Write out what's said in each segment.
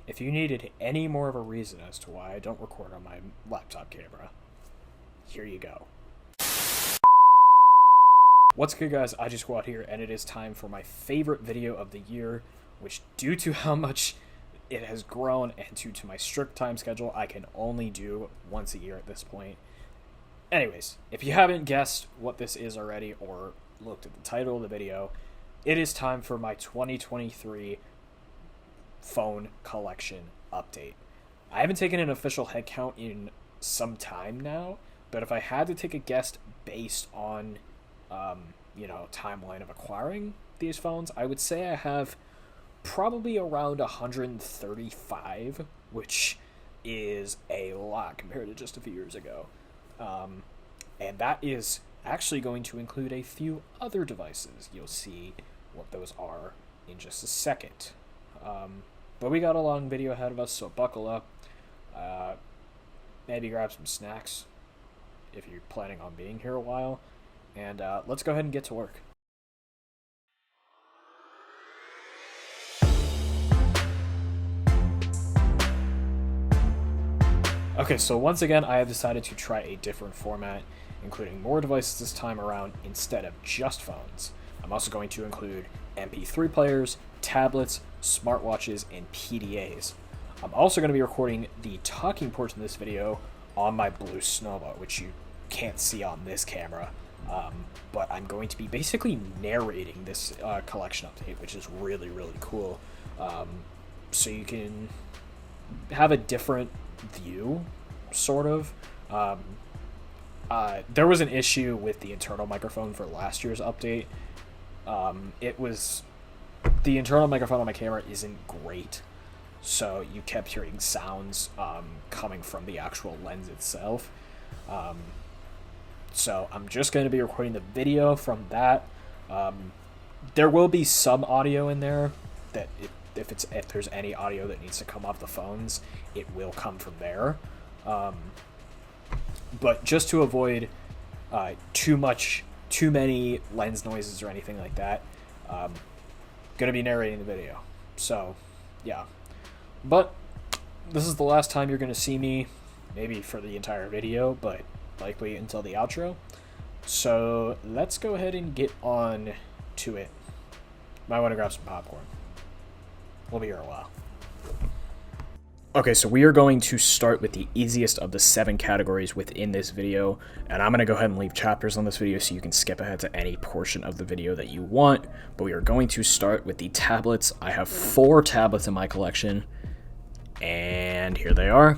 if you needed any more of a reason as to why I don't record on my laptop camera, here you go. What's good, guys? IGSQUAD here, and it is time for my favorite video of the year, which, due to how much it has grown and due to my strict time schedule, I can only do once a year at this point. Anyways, if you haven't guessed what this is already or looked at the title of the video, it is time for my 2023 phone collection update. I haven't taken an official head count in some time now, but if I had to take a guess based on timeline of acquiring these phones, I would say I have probably around 135, which is a lot compared to just a few years ago. And that is actually going to include a few other devices. You'll see what those are in just a second. But we got a long video ahead of us, so buckle up. Maybe grab some snacks if you're planning on being here a while. And let's go ahead and get to work. Okay, so once again, I have decided to try a different format, including more devices this time around instead of just phones. I'm also going to include MP3 players, tablets, smartwatches, and PDAs. I'm also going to be recording the talking portion of this video on my blue Snowbot, which you can't see on this camera. But I'm going to be basically narrating this collection update, which is really, really cool. So you can have a different view, sort of. There was an issue with the internal microphone for last year's update. The internal microphone on my camera isn't great, so you kept hearing sounds coming from the actual lens itself. So I'm just going to be recording the video from that. There will be some audio in there that if there's any audio that needs to come off the phones, it will come from there. But just to avoid too many lens noises or anything like that, going to be narrating the video. So yeah, but this is the last time you're going to see me, maybe for the entire video, but likely until the outro. So let's go ahead and get on to it. Might want to grab some popcorn. We'll be here a while. Okay, so we are going to start with the easiest of the 7 categories within this video, and I'm going to go ahead and leave chapters on this video so you can skip ahead to any portion of the video that you want, but we are going to start with the tablets. I have 4 tablets in my collection, and here they are.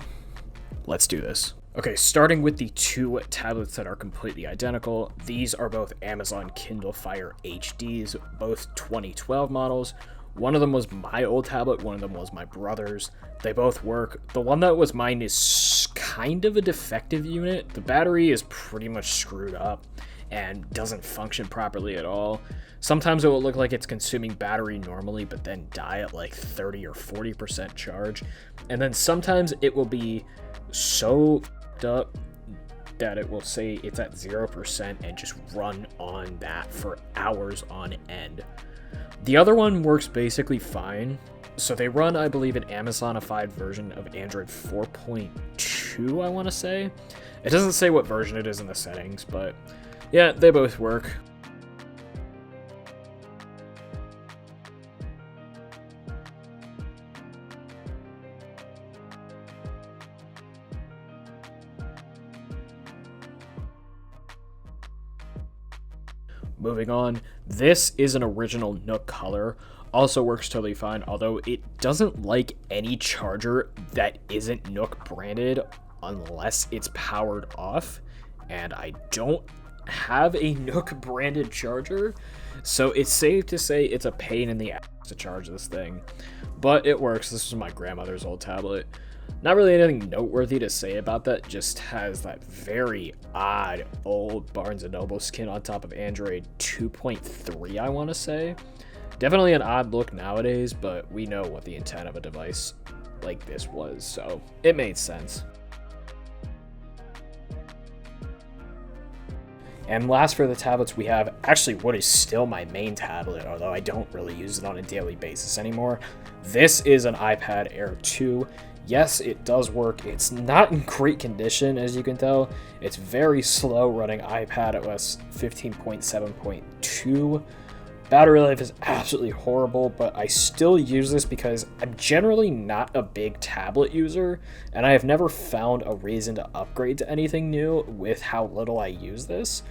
Let's do this. Okay, starting with the 2 tablets that are completely identical. These are both Amazon Kindle Fire HDs, both 2012 models. One of them was my old tablet, one of them was my brother's. They both work. The one that was mine is kind of a defective unit. The battery is pretty much screwed up and doesn't function properly at all. Sometimes it will look like it's consuming battery normally, but then die at like 30 or 40% charge. And then sometimes it will be so up that it will say it's at 0% and just run on that for hours on end. The other one works basically fine. So they run, I believe, an Amazonified version of Android 4.2, I want to say. It doesn't say what version it is in the settings, but yeah, they both work. Moving on, this is an original Nook color. Also works totally fine, although it doesn't like any charger that isn't Nook branded unless it's powered off. And I don't have a Nook branded charger, so it's safe to say it's a pain in the ass to charge this thing. But it works. This was my grandmother's old tablet. Not really anything noteworthy to say about that, just has that very odd old Barnes & Noble skin on top of Android 2.3, I want to say. Definitely an odd look nowadays, but we know what the intent of a device like this was, so it made sense. And last for the tablets, we have actually what is still my main tablet, although I don't really use it on a daily basis anymore. This is an iPad Air 2. Yes, it does work. It's not in great condition, as you can tell. It's very slow running iPad OS 15.7.2. Battery life is absolutely horrible, but I still use this because I'm generally not a big tablet user, and I have never found a reason to upgrade to anything new with how little I use this.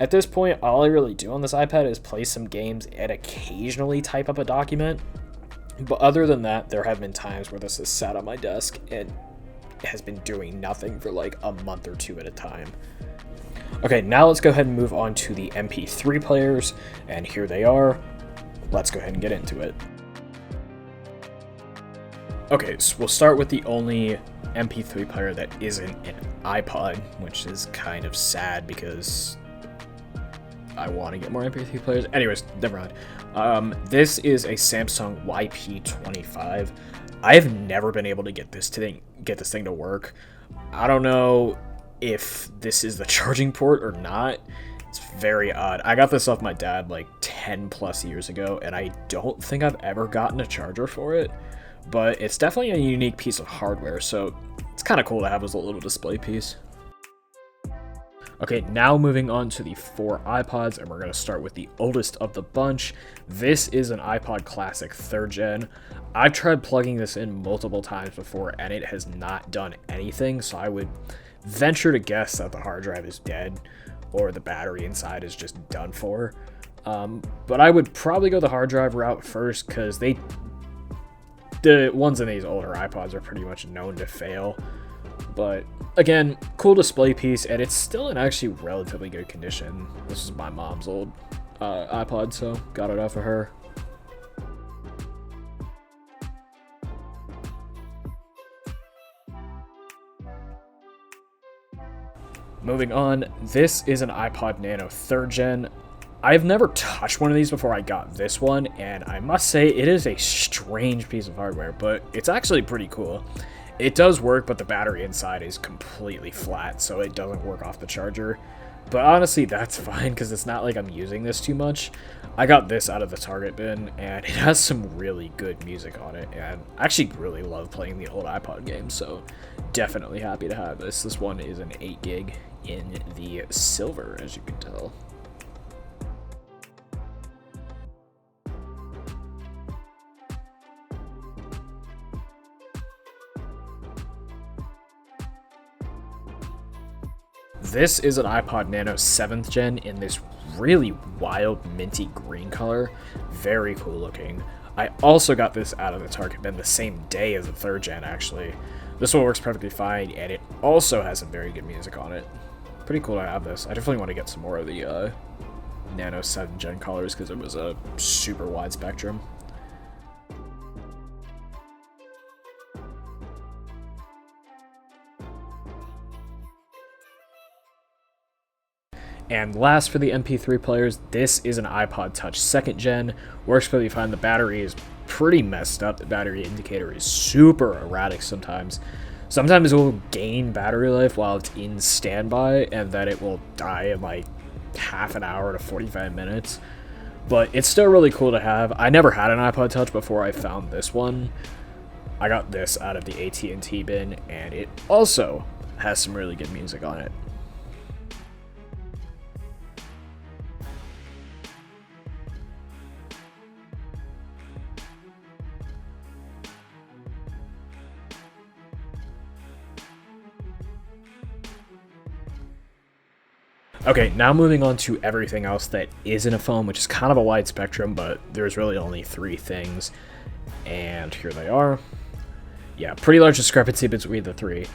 At this point, all I really do on this iPad is play some games and occasionally type up a document. But other than that, there have been times where this has sat on my desk and has been doing nothing for like a month or two at a time. Okay, now let's go ahead and move on to the MP3 players, and here they are. Let's go ahead and get into it. Okay, so we'll start with the only MP3 player that isn't an iPod, which is kind of sad because I want to get more MP3 players. Anyways, never mind. This is a Samsung YP25. I've never been able to get this thing to work. I don't know if this is the charging port or not. It's very odd. I got this off my dad like 10 plus years ago, and I don't think I've ever gotten a charger for it, but it's definitely a unique piece of hardware, so it's kind of cool to have as a little display piece. Okay, now moving on to the 4 iPods, and we're going to start with the oldest of the bunch. This is an iPod Classic 3rd Gen. I've tried plugging this in multiple times before, and it has not done anything, so I would venture to guess that the hard drive is dead, or the battery inside is just done for. But I would probably go the hard drive route first, because the ones in these older iPods are pretty much known to fail. But again, cool display piece, and it's still in actually relatively good condition. This is my mom's old iPod, so got it off of her. Moving on, this is an iPod Nano 3rd Gen. I've never touched one of these before I got this one, and I must say it is a strange piece of hardware, but it's actually pretty cool. It does work, but the battery inside is completely flat, so it doesn't work off the charger. But honestly, that's fine, because it's not like I'm using this too much. I got this out of the Target bin, and it has some really good music on it, and I actually really love playing the old iPod games, so definitely happy to have this. This one is an 8 gig in the silver, as you can tell. This is an iPod Nano 7th Gen in this really wild minty green color. Very cool looking. I also got this out of the Target bin the same day as the 3rd Gen, actually. This one works perfectly fine, and it also has some very good music on it. Pretty cool to have this. I definitely want to get some more of the Nano 7th Gen colors because it was a super wide spectrum. And last for the MP3 players, this is an iPod Touch 2nd Gen. Works pretty fine. The battery is pretty messed up. The battery indicator is super erratic sometimes. Sometimes it will gain battery life while it's in standby, and then it will die in like half an hour to 45 minutes. But it's still really cool to have. I never had an iPod Touch before I found this one. I got this out of the AT&T bin, and it also has some really good music on it. Okay, now moving on to everything else that isn't a phone, which is kind of a wide spectrum, but there's really only 3 things, and here they are. Yeah, pretty large discrepancy between the 3.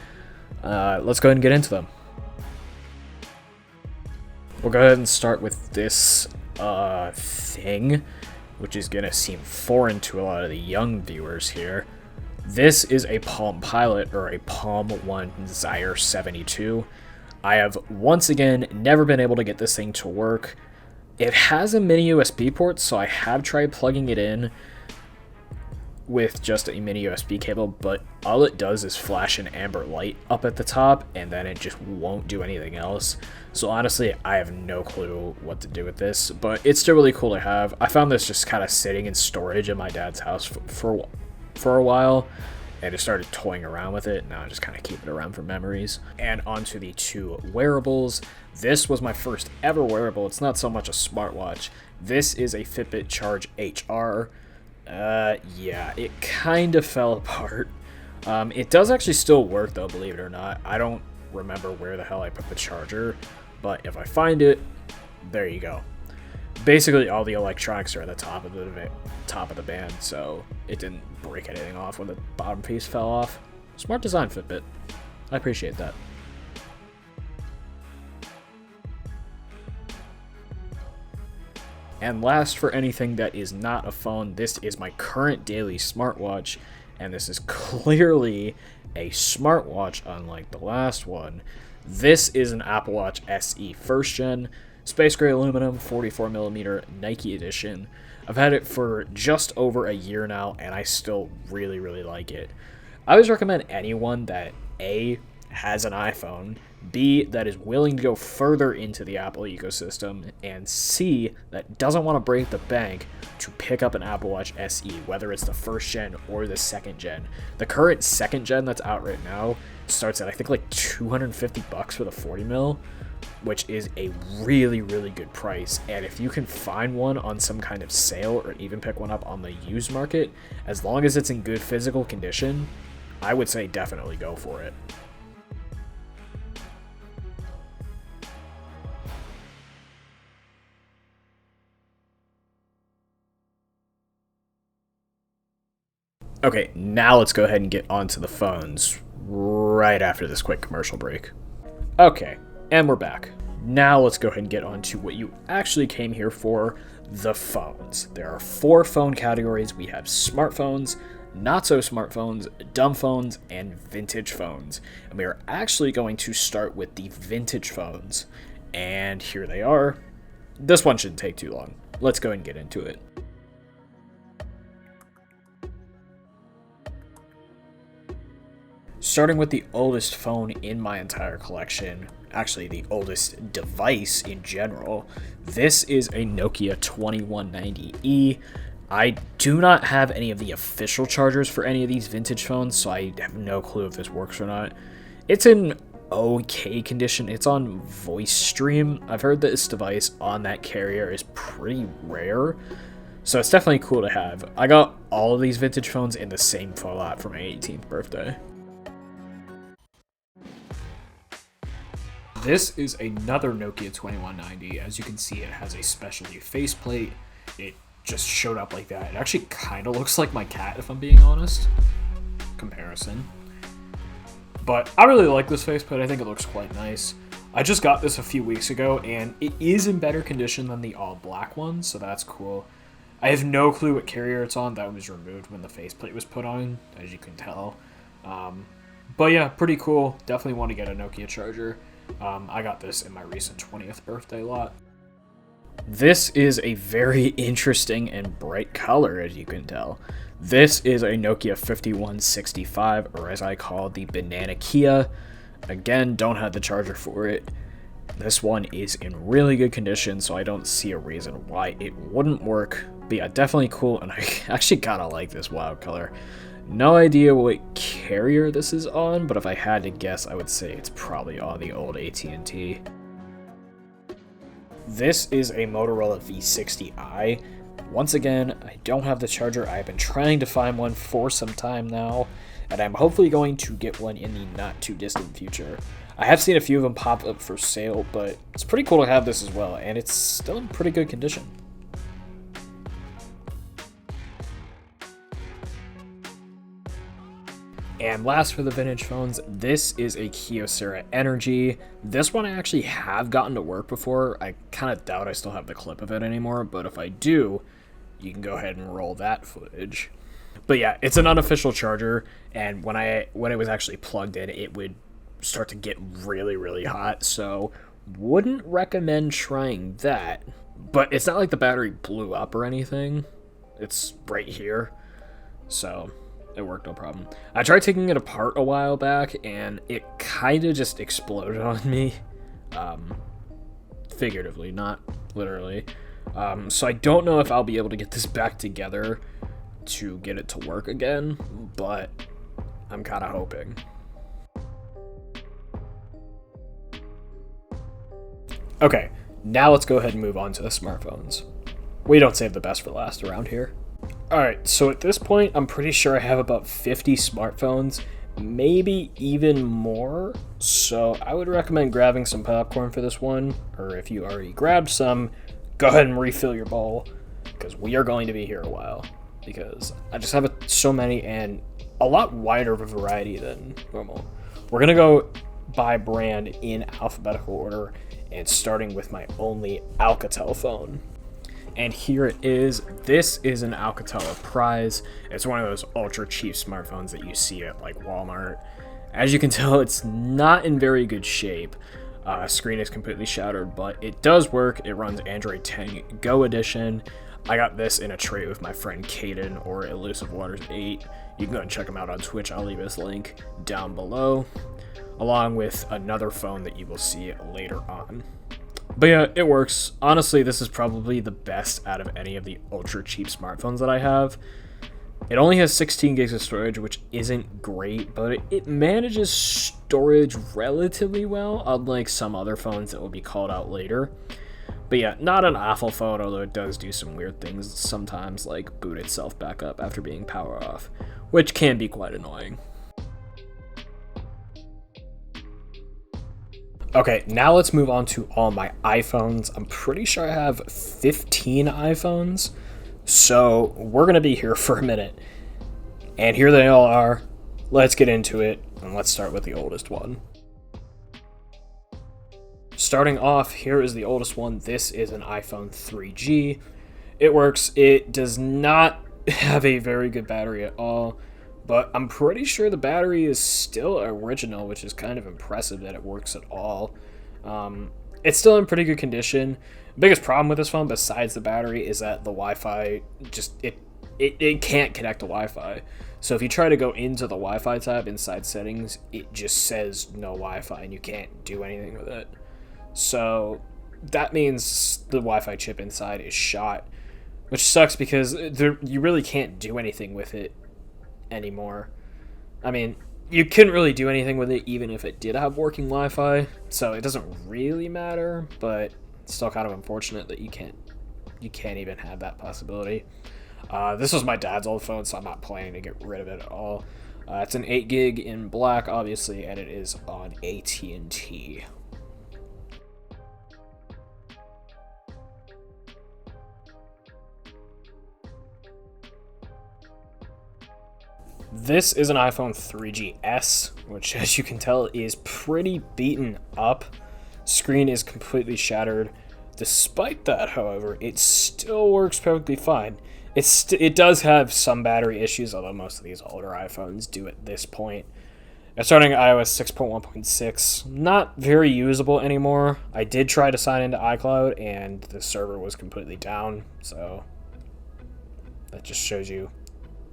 Let's go ahead and get into them. We'll go ahead and start with this thing, which is going to seem foreign to a lot of the young viewers here. This is a Palm Pilot, or a Palm 1 Zyre 72. I have, once again, never been able to get this thing to work. It has a mini USB port, so I have tried plugging it in with just a mini USB cable, but all it does is flash an amber light up at the top, and then it just won't do anything else. So honestly, I have no clue what to do with this, but it's still really cool to have. I found this just kind of sitting in storage in my dad's house for a while, and just started toying around with it. Now I just kind of keep it around for memories. And onto the two wearables. This was my first ever wearable. It's not so much a smartwatch. This is a Fitbit Charge HR. Yeah, it kind of fell apart. It does actually still work though, believe it or not. I don't remember where the hell I put the charger, but if I find it, there you go. Basically, all the electronics are at the top of the band, so it didn't break anything off when the bottom piece fell off. Smart design, Fitbit. I appreciate that. And last, for anything that is not a phone, this is my current daily smartwatch, and this is clearly a smartwatch unlike the last one. This is an Apple Watch SE first gen, space gray aluminum, 44mm Nike edition. I've had it for just over a year now, and I still really, really like it. I always recommend anyone that A, has an iPhone, B, that is willing to go further into the Apple ecosystem, and C, that doesn't want to break the bank to pick up an Apple Watch SE, whether it's the first gen or the second gen. The current second gen that's out right now starts at, I think, like $250 for the 40mm, which is a really, really good price. And if you can find one on some kind of sale or even pick one up on the used market, as long as it's in good physical condition, I would say definitely go for it. Okay, now let's go ahead and get onto the phones right after this quick commercial break. Okay, and we're back. Now let's go ahead and get on to what you actually came here for, the phones. There are 4 phone categories. We have smartphones, not so smartphones, dumb phones, and vintage phones. And we are actually going to start with the vintage phones. And here they are. This one shouldn't take too long. Let's go ahead and get into it. Starting with the oldest phone in my entire collection, actually the oldest device in general, this is a Nokia 2190E. I do not have any of the official chargers for any of these vintage phones, so I have no clue if this works or not. It's in okay condition. It's on VoiceStream. I've heard that this device on that carrier is pretty rare, so it's definitely cool to have. I got all of these vintage phones in the same phone lot for my 18th birthday. This is another Nokia 2190. As you can see, it has a specialty faceplate. It just showed up like that. It actually kind of looks like my cat, if I'm being honest. Comparison. But I really like this faceplate. I think it looks quite nice. I just got this a few weeks ago, and it is in better condition than the all-black one, so that's cool. I have no clue what carrier it's on. That was removed when the faceplate was put on, as you can tell. But yeah, pretty cool. Definitely want to get a Nokia charger. I got this in my recent 20th birthday lot. This is a very interesting and bright color, as you can tell. This is a Nokia 5165, or as I call it, the Banana Kia. Again, don't have the charger for it. This one is in really good condition, so I don't see a reason why it wouldn't work. But yeah, definitely cool, and I actually kind of like this wild color. No idea what carrier this is on, but if I had to guess, I would say it's probably on the old AT&T. This is a Motorola V60i. Once again, I don't have the charger. I've been trying to find one for some time now, and I'm hopefully going to get one in the not too distant future. I have seen a few of them pop up for sale, but it's pretty cool to have this as well, and it's still in pretty good condition. And last for the vintage phones, this is a Kyocera Energy. This one I actually have gotten to work before. I kind of doubt I still have the clip of it anymore, but if I do, you can go ahead and roll that footage. But yeah, it's an unofficial charger, and when it was actually plugged in, it would start to get really, really hot, so wouldn't recommend trying that. But it's not like the battery blew up or anything. It's right here. so it worked no problem. I tried taking it apart a while back, and it kind of just exploded on me, figuratively, not literally. So I don't know if I'll be able to get this back together to get it to work again, but I'm kind of hoping. Okay, now let's go ahead and move on to the smartphones. We don't save the best for last around here. Alright, so at this point, I'm pretty sure I have about 50 smartphones, maybe even more, so I would recommend grabbing some popcorn for this one, or if you already grabbed some, go ahead and refill your bowl, because we are going to be here a while, because I just have so many and a lot wider of a variety than normal. We're going to go by brand in alphabetical order, and starting with my only Alcatel phone. And here it is. This is an Alcatel Prize. It's one of those ultra cheap smartphones that you see at like Walmart. As you can tell, it's not in very good shape. Screen is completely shattered, but it does work. It runs Android 10 Go edition. I got this in a trade with my friend Caden, or Elusive Waters 8. You can go and check him out on Twitch. I'll leave his link down below, along with another phone that you will see later on. But yeah, it works. Honestly, this is probably the best out of any of the ultra cheap smartphones that I have. It only has 16 gigs of storage, which isn't great, but it manages storage relatively well, unlike some other phones that will be called out later. But yeah, not an awful phone, although it does do some weird things sometimes, like boot itself back up after being power off, which can be quite annoying. Okay, now let's move on to all my iPhones. I'm pretty sure I have 15 iPhones, so we're going to be here for a minute. And here they all are. Let's get into it, and let's start with the oldest one. Starting off, here is the oldest one. This is an iPhone 3G. It works. It does not have a very good battery at all, but I'm pretty sure the battery is still original, which is kind of impressive that it works at all. It's still in pretty good condition. The biggest problem with this phone, besides the battery, is that the Wi-Fi just it can't connect to Wi-Fi. So if you try to go into the Wi-Fi tab inside settings, it just says no Wi-Fi, and you can't do anything with it. So that means the Wi-Fi chip inside is shot, which sucks because you really can't do anything with it anymore. I mean, you couldn't really do anything with it even if it did have working Wi-Fi, so it doesn't really matter, but it's still kind of unfortunate that you can't even have that possibility. This was my dad's old phone, so I'm not planning to get rid of it at all. It's an 8 gig in black, obviously, and it is on AT&T. This is an iPhone 3GS, which, as you can tell, is pretty beaten up. Screen is completely shattered. Despite that, however, it still works perfectly fine. It does have some battery issues, although most of these older iPhones do at this point. It's starting iOS 6.1.6, not very usable anymore. I did try to sign into iCloud, and the server was completely down, so that just shows you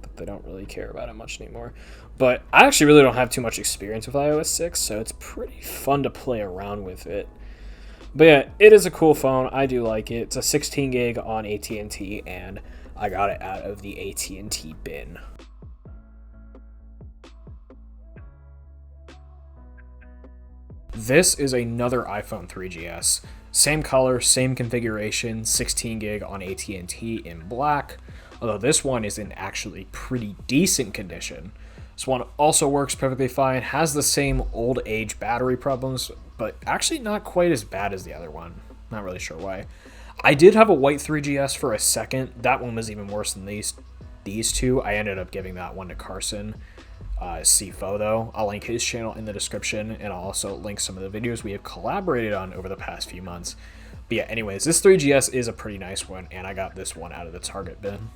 that they don't really care about it much anymore. But I actually really don't have too much experience with iOS 6, so it's pretty fun to play around with it. But yeah, it is a cool phone. I do like it. It's a 16 gig on AT&T, and I got it out of the AT&T bin. This is another iPhone 3GS. Same color, same configuration, 16 gig on AT&T in black, although this one is in actually pretty decent condition. This one also works perfectly fine, has the same old age battery problems, but actually not quite as bad as the other one. Not really sure why. I did have a white 3GS for a second. That one was even worse than these two. I ended up giving that one to Carson. CFO though. I'll link his channel in the description, and I'll also link some of the videos we have collaborated on over the past few months. But yeah, anyways, this 3GS is a pretty nice one, and I got this one out of the Target bin.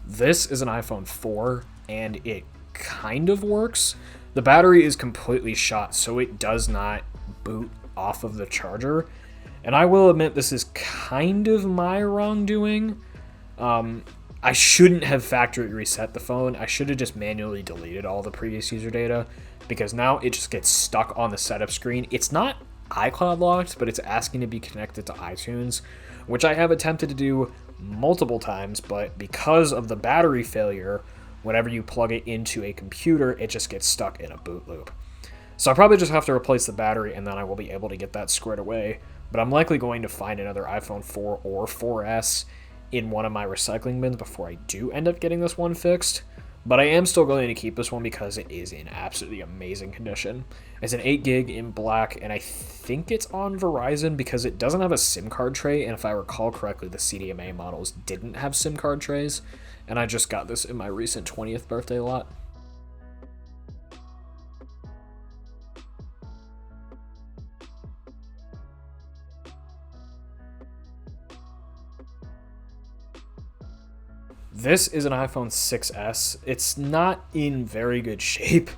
This is an iPhone 4, and it kind of works. The battery is completely shot, so it does not boot off of the charger. And I will admit this is kind of my wrongdoing. I shouldn't have factory reset the phone. I should have just manually deleted all the previous user data, because now it just gets stuck on the setup screen. It's not iCloud locked, but it's asking to be connected to iTunes, which I have attempted to do multiple times, but because of the battery failure, whenever you plug it into a computer, it just gets stuck in a boot loop. So I'll probably just have to replace the battery, and then I will be able to get that squared away. But I'm likely going to find another iPhone 4 or 4S in one of my recycling bins before I do end up getting this one fixed. But I am still going to keep this one because it is in absolutely amazing condition. It's an 8 gig in black, and I think it's on Verizon because it doesn't have a SIM card tray, and if I recall correctly, the CDMA models didn't have SIM card trays, and I just got this in my recent 20th birthday lot. This is an iPhone 6S. It's not in very good shape.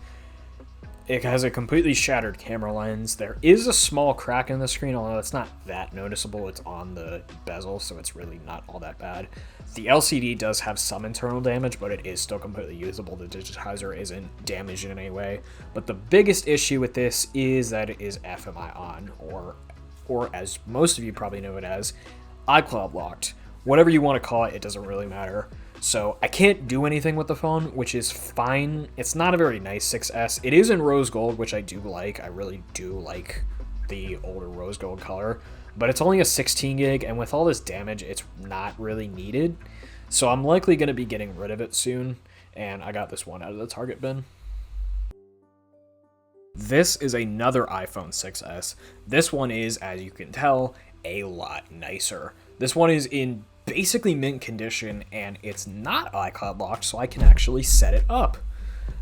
It has a completely shattered camera lens. There is a small crack in the screen, although it's not that noticeable. It's on the bezel, so it's really not all that bad. The LCD does have some internal damage, but it is still completely usable. The digitizer isn't damaged in any way. But the biggest issue with this is that it is FMI on, or as most of you probably know it as, iCloud locked. Whatever you want to call it, it doesn't really matter. So I can't do anything with the phone, which is fine. It's not a very nice 6S. It is in rose gold, which I do like. I really do like the older rose gold color. But it's only a 16 gig, and with all this damage, it's not really needed. So I'm likely going to be getting rid of it soon, and I got this one out of the Target bin. This is another iPhone 6S. This one is, as you can tell, a lot nicer. This one is in basically mint condition, and it's not iCloud locked, so I can actually set it up.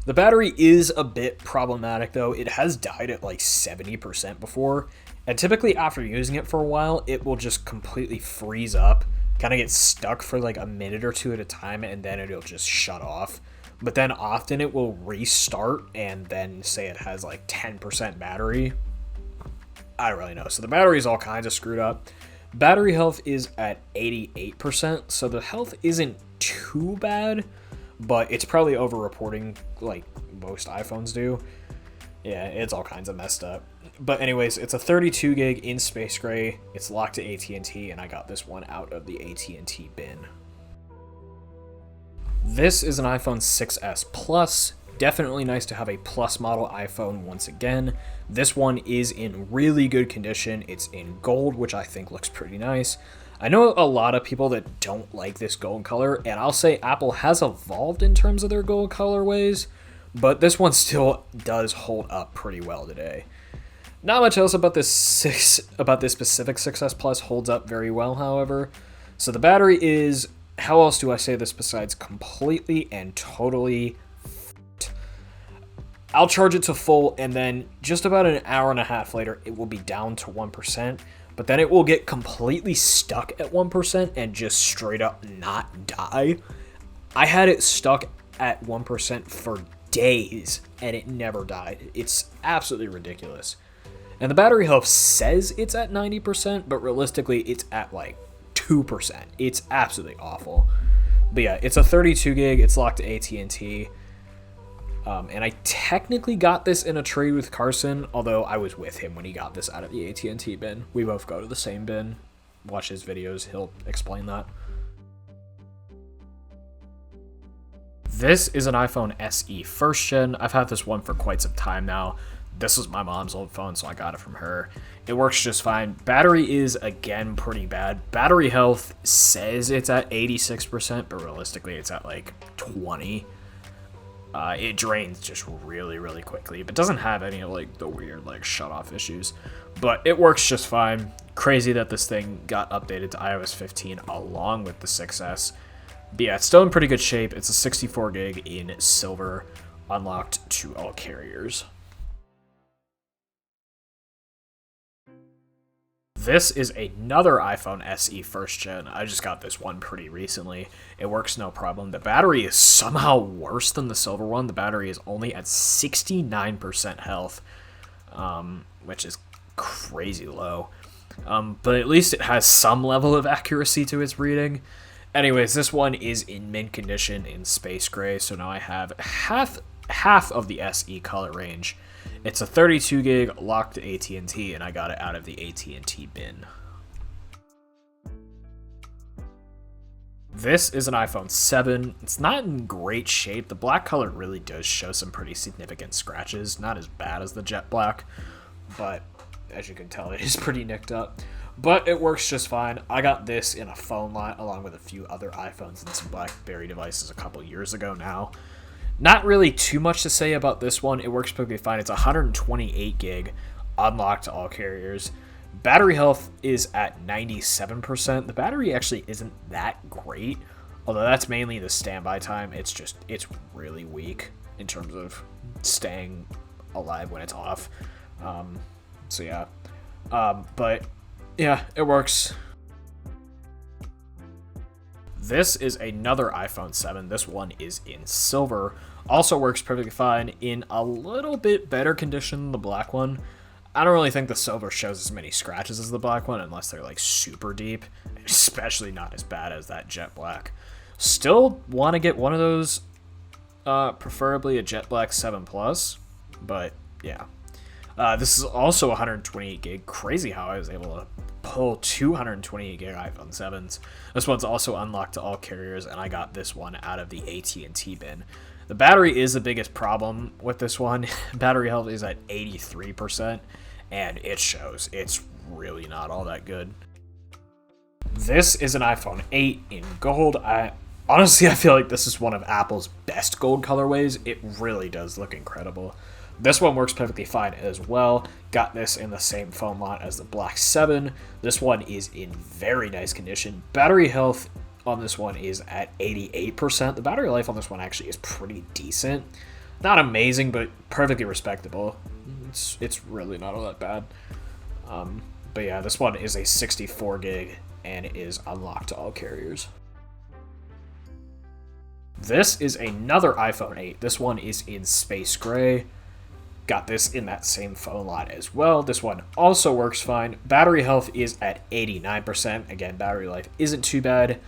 The battery is a bit problematic though. It has died at like 70% before, and typically after using it for a while, it will just completely freeze up, kind of get stuck for like a minute or two at a time, and then it'll just shut off. But then often it will restart and then say it has like 10% battery. I don't really know. So the battery is all kinds of screwed up. Battery health is at 88%, so the health isn't too bad, but it's probably over-reporting like most iPhones do. Yeah, it's all kinds of messed up. But anyways, it's a 32 gig in space gray. It's locked to AT&T, and I got this one out of the AT&T bin. This is an iPhone 6S Plus. Definitely nice to have a Plus model iPhone once again. This one is in really good condition. It's in gold, which I think looks pretty nice. I know a lot of people that don't like this gold color, and I'll say Apple has evolved in terms of their gold colorways, but this one still does hold up pretty well today. Not much else about this specific 6S Plus holds up very well, however. So the battery is, how else do I say this besides completely and totally I'll charge it to full, and then just about an hour and a half later, it will be down to 1%, but then it will get completely stuck at 1% and just straight up not die. I had it stuck at 1% for days, and it never died. It's absolutely ridiculous. And the battery health says it's at 90%, but realistically, it's at like 2%. It's absolutely awful. But yeah, it's a 32 gig, it's locked to AT&T. And I technically got this in a trade with Carson, although I was with him when he got this out of the AT&T bin. We both go to the same bin. Watch his videos, he'll explain that. This is an iPhone SE first gen. I've had this one for quite some time now. This is my mom's old phone, so I got it from her. It works just fine. Battery is, again, pretty bad. Battery health says it's at 86%, but realistically it's at like 20%. It drains just really, really quickly, but doesn't have any of like the weird like shut-off issues. But it works just fine. Crazy that this thing got updated to iOS 15 along with the 6S. But yeah, it's still in pretty good shape. It's a 64 gig in silver, unlocked to all carriers. This is another iPhone SE first gen. I just got this one pretty recently. It works no problem. The battery is somehow worse than the silver one. The battery is only at 69% health, which is crazy low. But at least it has some level of accuracy to its reading. Anyways, this one is in mint condition in space gray, so now I have half of the SE color range. It's a 32 gig locked to AT&T, and I got it out of the AT&T bin. This is an iPhone 7. It's not in great shape. The black color really does show some pretty significant scratches. Not as bad as the jet black, but as you can tell, it is pretty nicked up. But it works just fine. I got this in a phone lot along with a few other iPhones and some Blackberry devices a couple years ago now. Not really too much to say about this one. It works perfectly fine. It's 128 gig, unlocked to all carriers. Battery health is at 97%. The battery actually isn't that great, although that's mainly the standby time. It's really weak in terms of staying alive when it's off. So yeah. But yeah, it works. This is another iPhone 7. This one is in silver. Also works perfectly fine in a little bit better condition than the black one. I don't really think the silver shows as many scratches as the black one unless they're like super deep, especially not as bad as that jet black. Still want to get one of those, preferably a jet black 7 Plus, but yeah. This is also 128 gig. Crazy how I was able to pull 228 gig iPhone 7s. This one's also unlocked to all carriers, and I got this one out of the AT&T bin. The battery is the biggest problem with this one. Battery health is at 83%, and it shows. It's really not all that good. This is an iPhone 8 in gold. Honestly, I feel like this is one of Apple's best gold colorways. It really does look incredible. This one works perfectly fine as well. Got this in the same phone lot as the Black 7. This one is in very nice condition. Battery health on this one is at 88%. The battery life on this one actually is pretty decent. Not amazing, but perfectly respectable. It's really not all that bad. But yeah, this one is a 64 gig and it is unlocked to all carriers. This is another iPhone 8. This one is in space gray. Got this in that same phone lot as well. This one also works fine. Battery health is at 89%. Again, battery life isn't too bad.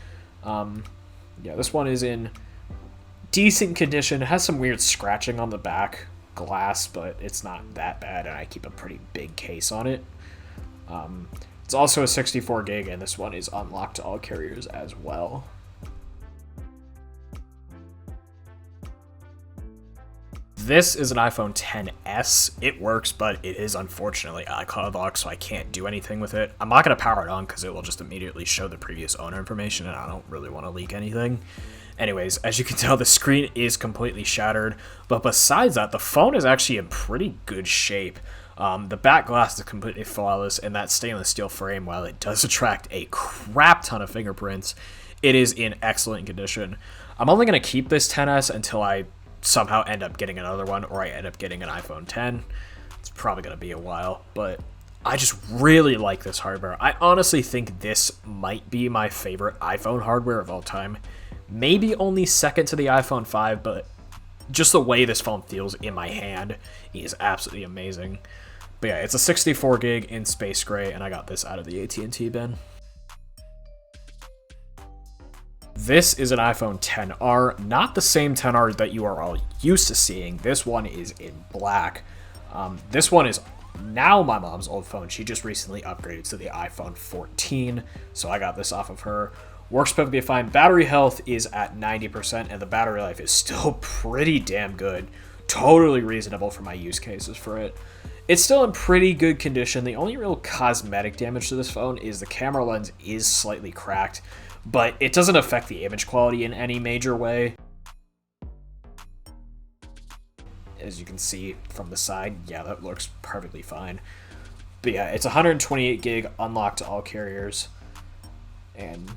Yeah, this one is in decent condition. It has some weird scratching on the back glass, but it's not that bad, and I keep a pretty big case on it. It's also a 64 gig, and this one is unlocked to all carriers as well. This is an iPhone XS. It works, but it is unfortunately iCloud locked, so I can't do anything with it. I'm not going to power it on because it will just immediately show the previous owner information, and I don't really want to leak anything. Anyways, as you can tell, the screen is completely shattered, but besides that, the phone is actually in pretty good shape. The back glass is completely flawless, and that stainless steel frame, while it does attract a crap ton of fingerprints, it is in excellent condition. I'm only going to keep this XS until I somehow end up getting another one, or I end up getting an iPhone 10. It's probably going to be a while, but I just really like this hardware. I honestly think this might be my favorite iPhone hardware of all time. Maybe only second to the iPhone 5, but just the way this phone feels in my hand is absolutely amazing. But yeah, it's a 64 gig in space gray, and I got this out of the AT&T bin. This is an iPhone XR, not the same XR that you are all used to seeing. This one is in black. This one is now my mom's old phone. She just recently upgraded to the iPhone 14, so I got this off of her. Works perfectly fine. Battery health is at 90%, and the battery life is still pretty damn good. Totally reasonable for my use cases for it. It's still in pretty good condition. The only real cosmetic damage to this phone is the camera lens is slightly cracked, but it doesn't affect the image quality in any major way. As you can see from the side, yeah, that looks perfectly fine. But yeah, it's 128 gig, unlocked to all carriers, and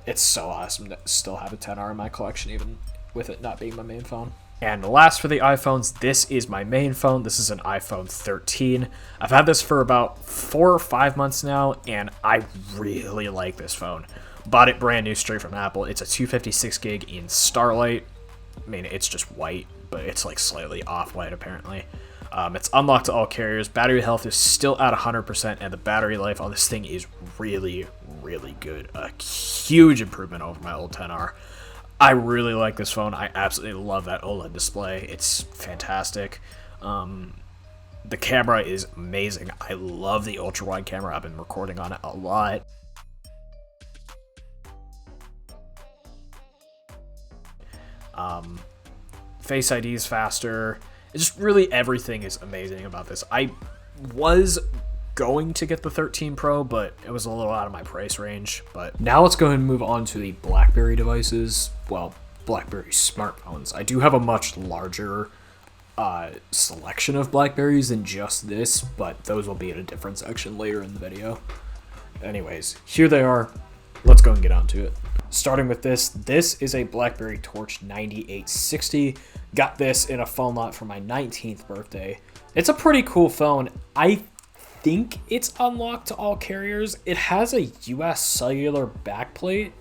it's so awesome to still have a XR in my collection, even with it not being my main phone. And last for the iPhones, this is my main phone. This is an iPhone 13. I've had this for about 4 or 5 months now, and I really like this phone. Bought it brand new straight from Apple. It's a 256 gig in Starlight. I mean, it's just white, but it's like slightly off-white apparently. It's unlocked to all carriers. Battery health is still at 100%, and the battery life on this thing is really, really good. A huge improvement over my old 10R. I really like this phone. I absolutely love that OLED display. It's fantastic. The camera is amazing. I love the ultra-wide camera. I've been recording on it a lot. Face ID is faster. It's just really everything is amazing about this. I was going to get the 13 Pro, but it was a little out of my price range. But now let's go ahead and move on to the Blackberry devices. Well, Blackberry smartphones. I do have a much larger selection of Blackberries than just this, but those will be in a different section later in the video. Anyways, here they are. Let's go and get onto it. Starting with this is a Blackberry Torch 9860. Got this in a phone lot for my 19th birthday. It's a pretty cool phone. I think it's unlocked to all carriers. It has a US cellular backplate,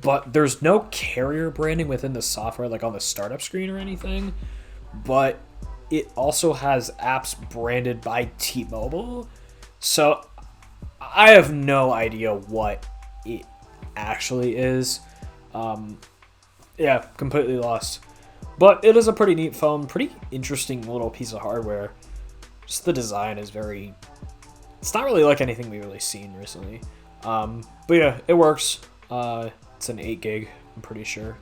but there's no carrier branding within the software, like on the startup screen or anything. But it also has apps branded by T-Mobile. So I have no idea what it actually is. Yeah, completely lost. But it is a pretty neat phone, pretty interesting little piece of hardware. Just the design is very... It's not really like anything we've really seen recently. But yeah, it works. It's an 8 gig, I'm pretty sure.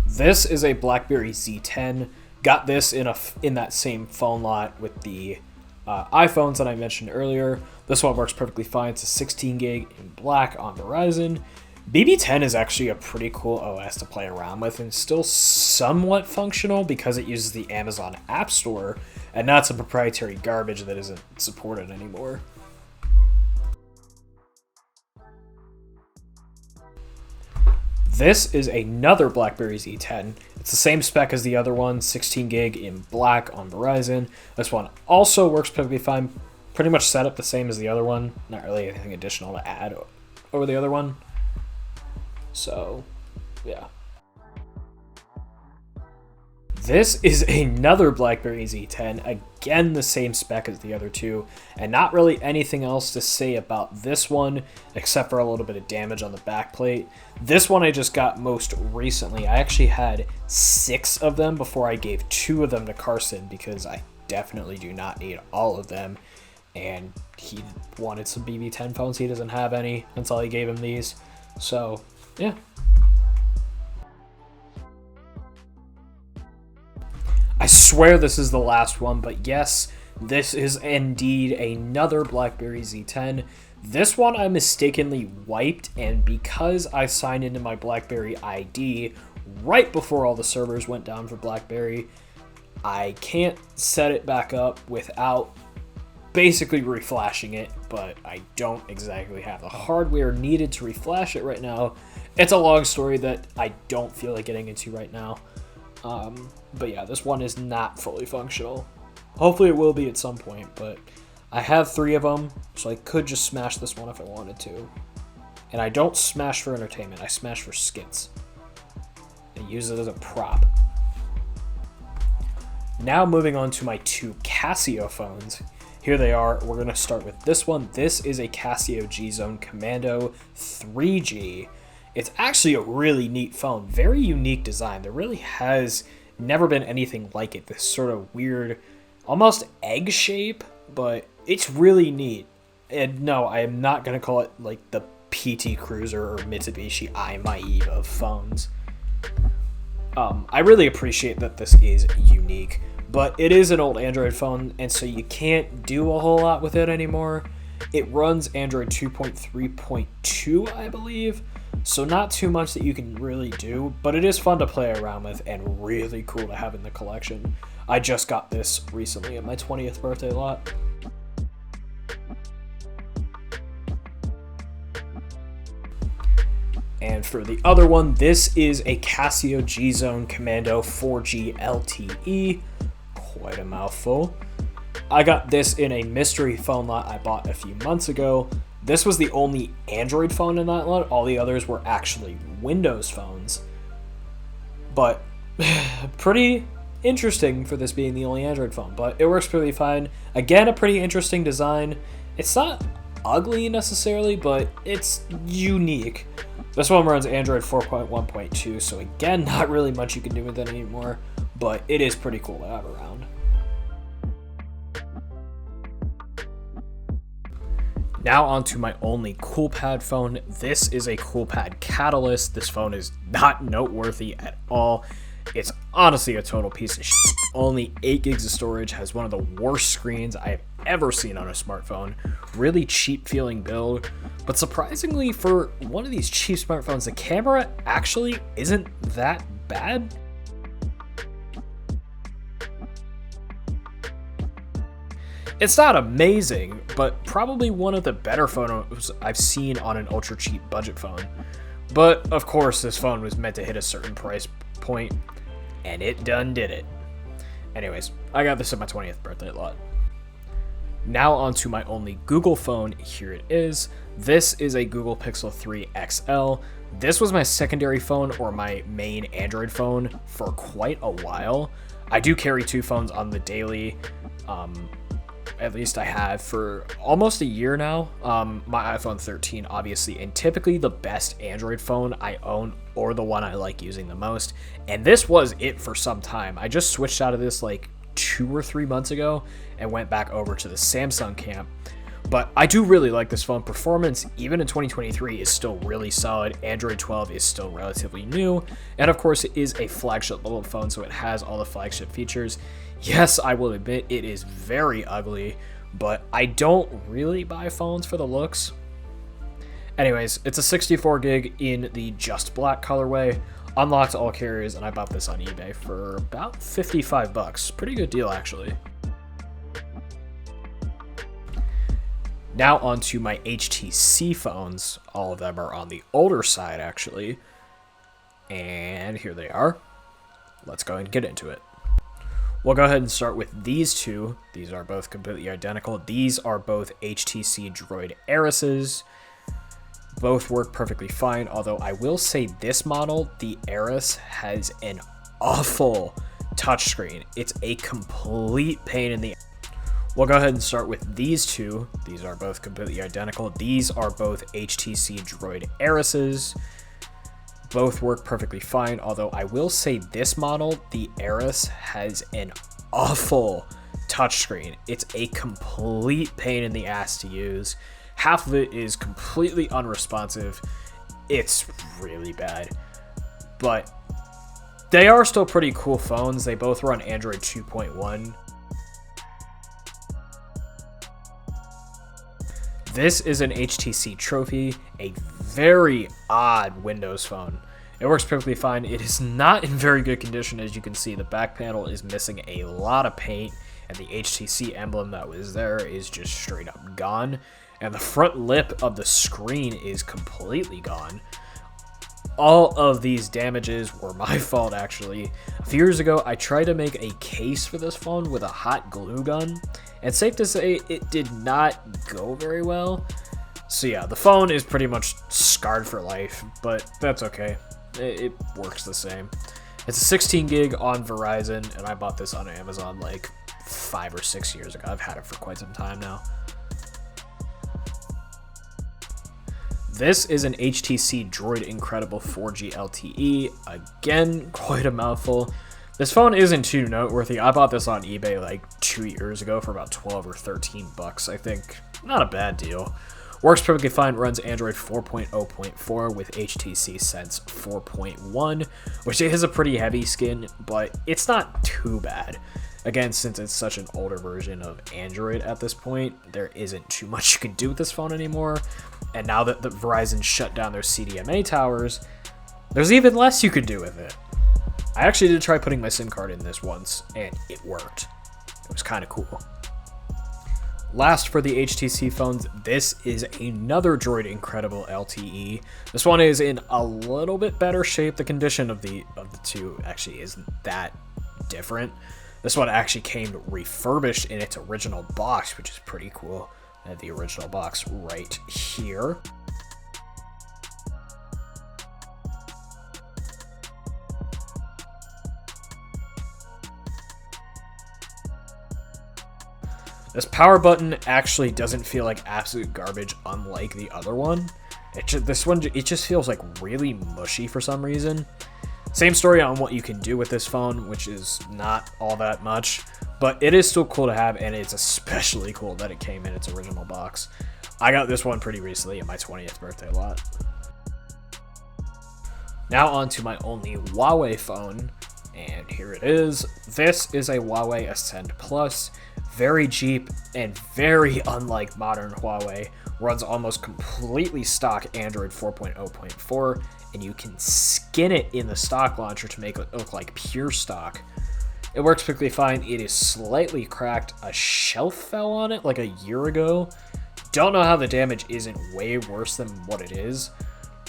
This is a Blackberry Z10. Got this in that same phone lot with the iPhones that I mentioned earlier. This one works perfectly fine. It's a 16 gig in black on Verizon. BB10 is actually a pretty cool OS to play around with and still somewhat functional because it uses the Amazon App Store and not some proprietary garbage that isn't supported anymore. This is another Blackberry Z10. It's the same spec as the other one, 16 gig in black on Verizon. This one also works perfectly fine. Pretty much set up the same as the other one. Not really anything additional to add over the other one. So, yeah. This is another Blackberry Z10, again the same spec as the other two, and not really anything else to say about this one, except for a little bit of damage on the backplate. This one I just got most recently. I actually had 6 of them before I gave 2 of them to Carson, because I definitely do not need all of them, and he wanted some BB10 phones. He doesn't have any until I gave him these, so yeah. I swear this is the last one, but yes, this is indeed another Blackberry Z10. This one I mistakenly wiped, and because I signed into my Blackberry ID right before all the servers went down for Blackberry, I can't set it back up without basically reflashing it, but I don't exactly have the hardware needed to reflash it right now. It's a long story that I don't feel like getting into right now. But yeah, this one is not fully functional. Hopefully it will be at some point, but I have 3 of them, so I could just smash this one if I wanted to. And I don't smash for entertainment, I smash for skits. I use it as a prop. Now moving on to my 2 Casio phones. Here they are. We're going to start with this one. This is a Casio G-Zone Commando 3G. It's actually a really neat phone. Very unique design. There really has never been anything like it. This sort of weird, almost egg shape, but it's really neat. And no, I am not going to call it like the PT Cruiser or Mitsubishi i-MiEV of phones. I really appreciate that this is unique, but it is an old Android phone, and so you can't do a whole lot with it anymore. It runs Android 2.3.2, I believe, so not too much that you can really do, but it is fun to play around with and really cool to have in the collection. I just got this recently at my 20th birthday lot. And for the other one, this is a Casio G-Zone Commando 4G LTE. Quite a mouthful. I got this in a mystery phone lot I bought a few months ago. This was the only Android phone in that lot. All the others were actually Windows phones. But pretty interesting for this being the only Android phone. But it works pretty fine. Again, a pretty interesting design. It's not ugly necessarily, but it's unique. This one runs Android 4.1.2, so again, not really much you can do with it anymore, but it is pretty cool to have around. Now onto my only Coolpad phone. This is a Coolpad Catalyst. This phone is not noteworthy at all. It's honestly a total piece of shit. Only 8 gigs of storage, has one of the worst screens I've ever seen on a smartphone. Really cheap feeling build, but surprisingly for one of these cheap smartphones, the camera actually isn't that bad. It's not amazing, but probably one of the better photos I've seen on an ultra cheap budget phone. But of course, this phone was meant to hit a certain price point, and it done did it. Anyways, I got this at my 20th birthday lot. Now onto my only Google phone. Here it is. This is a Google Pixel 3 XL. This was my secondary phone or my main Android phone for quite a while. I do carry 2 phones on the daily. At least I have for almost a year now. My iPhone 13, obviously, and typically the best Android phone I own, or the one I like using the most. And this was it for some time. I just switched out of this like 2 or 3 months ago and went back over to the Samsung camp. But I do really like this phone. Performance, even in 2023, is still really solid. Android 12 is still relatively new. And of course, it is a flagship level phone, so it has all the flagship features. Yes, I will admit it is very ugly, but I don't really buy phones for the looks. Anyways, it's a 64 gig in the just black colorway, unlocked all carriers, and I bought this on eBay for about 55 bucks. Pretty good deal, actually. Now onto my HTC phones. All of them are on the older side, actually. And here they are. Let's go and get into it. We'll go ahead and start with these two. These are both completely identical. These are both HTC Droid Airises. Both work perfectly fine, although I will say this model, the Airis, has an awful touchscreen. It's a complete pain in the ass. We'll go ahead and start with these two. These are both completely identical. These are both HTC Droid Airises. Both work perfectly fine, although I will say this model, the Airis, has an awful touchscreen. It's a complete pain in the ass to use. Half of it is completely unresponsive. It's really bad. But they are still pretty cool phones. They both run Android 2.1. This is an HTC Trophy, a very odd Windows phone. It works perfectly fine. It is not in very good condition. As you can see, the back panel is missing a lot of paint, and the HTC emblem that was there is just straight up gone. And the front lip of the screen is completely gone. All of these damages were my fault, actually. A few years ago, I tried to make a case for this phone with a hot glue gun, and safe to say, it did not go very well. So yeah, the phone is pretty much scarred for life, but that's okay. It works the same. It's a 16 gig on Verizon, and I bought this on Amazon like 5 or 6 years ago. I've had it for quite some time now. This is an HTC Droid Incredible 4G LTE. Again, quite a mouthful. This phone isn't too noteworthy. I bought this on eBay like 2 years ago for about 12 or 13 bucks, I think. Not a bad deal. Works perfectly fine, runs Android 4.0.4 with HTC Sense 4.1, which is a pretty heavy skin, but it's not too bad. Again, since it's such an older version of Android at this point, there isn't too much you can do with this phone anymore. And now that the Verizon shut down their CDMA towers, there's even less you could do with it. I actually did try putting my SIM card in this once, and it worked. It was kind of cool. Last for the HTC phones, this is another Droid Incredible LTE. This one is in a little bit better shape. The condition of the two actually isn't that different. This one actually came refurbished in its original box, which is pretty cool. I have the original box right here. This power button actually doesn't feel like absolute garbage, unlike the other one. This one just feels like really mushy for some reason. Same story on what you can do with this phone, which is not all that much, but it is still cool to have, and it's especially cool that it came in its original box. I got this one pretty recently at my 20th birthday lot. Now on to my only Huawei phone, and here it is. This is a Huawei Ascend Plus. Very cheap and very unlike modern Huawei. Runs almost completely stock Android 4.0.4, and you can skin it in the stock launcher to make it look like pure stock. It works perfectly fine. It is slightly cracked. A shelf fell on it like a year ago. Don't know how the damage isn't way worse than what it is,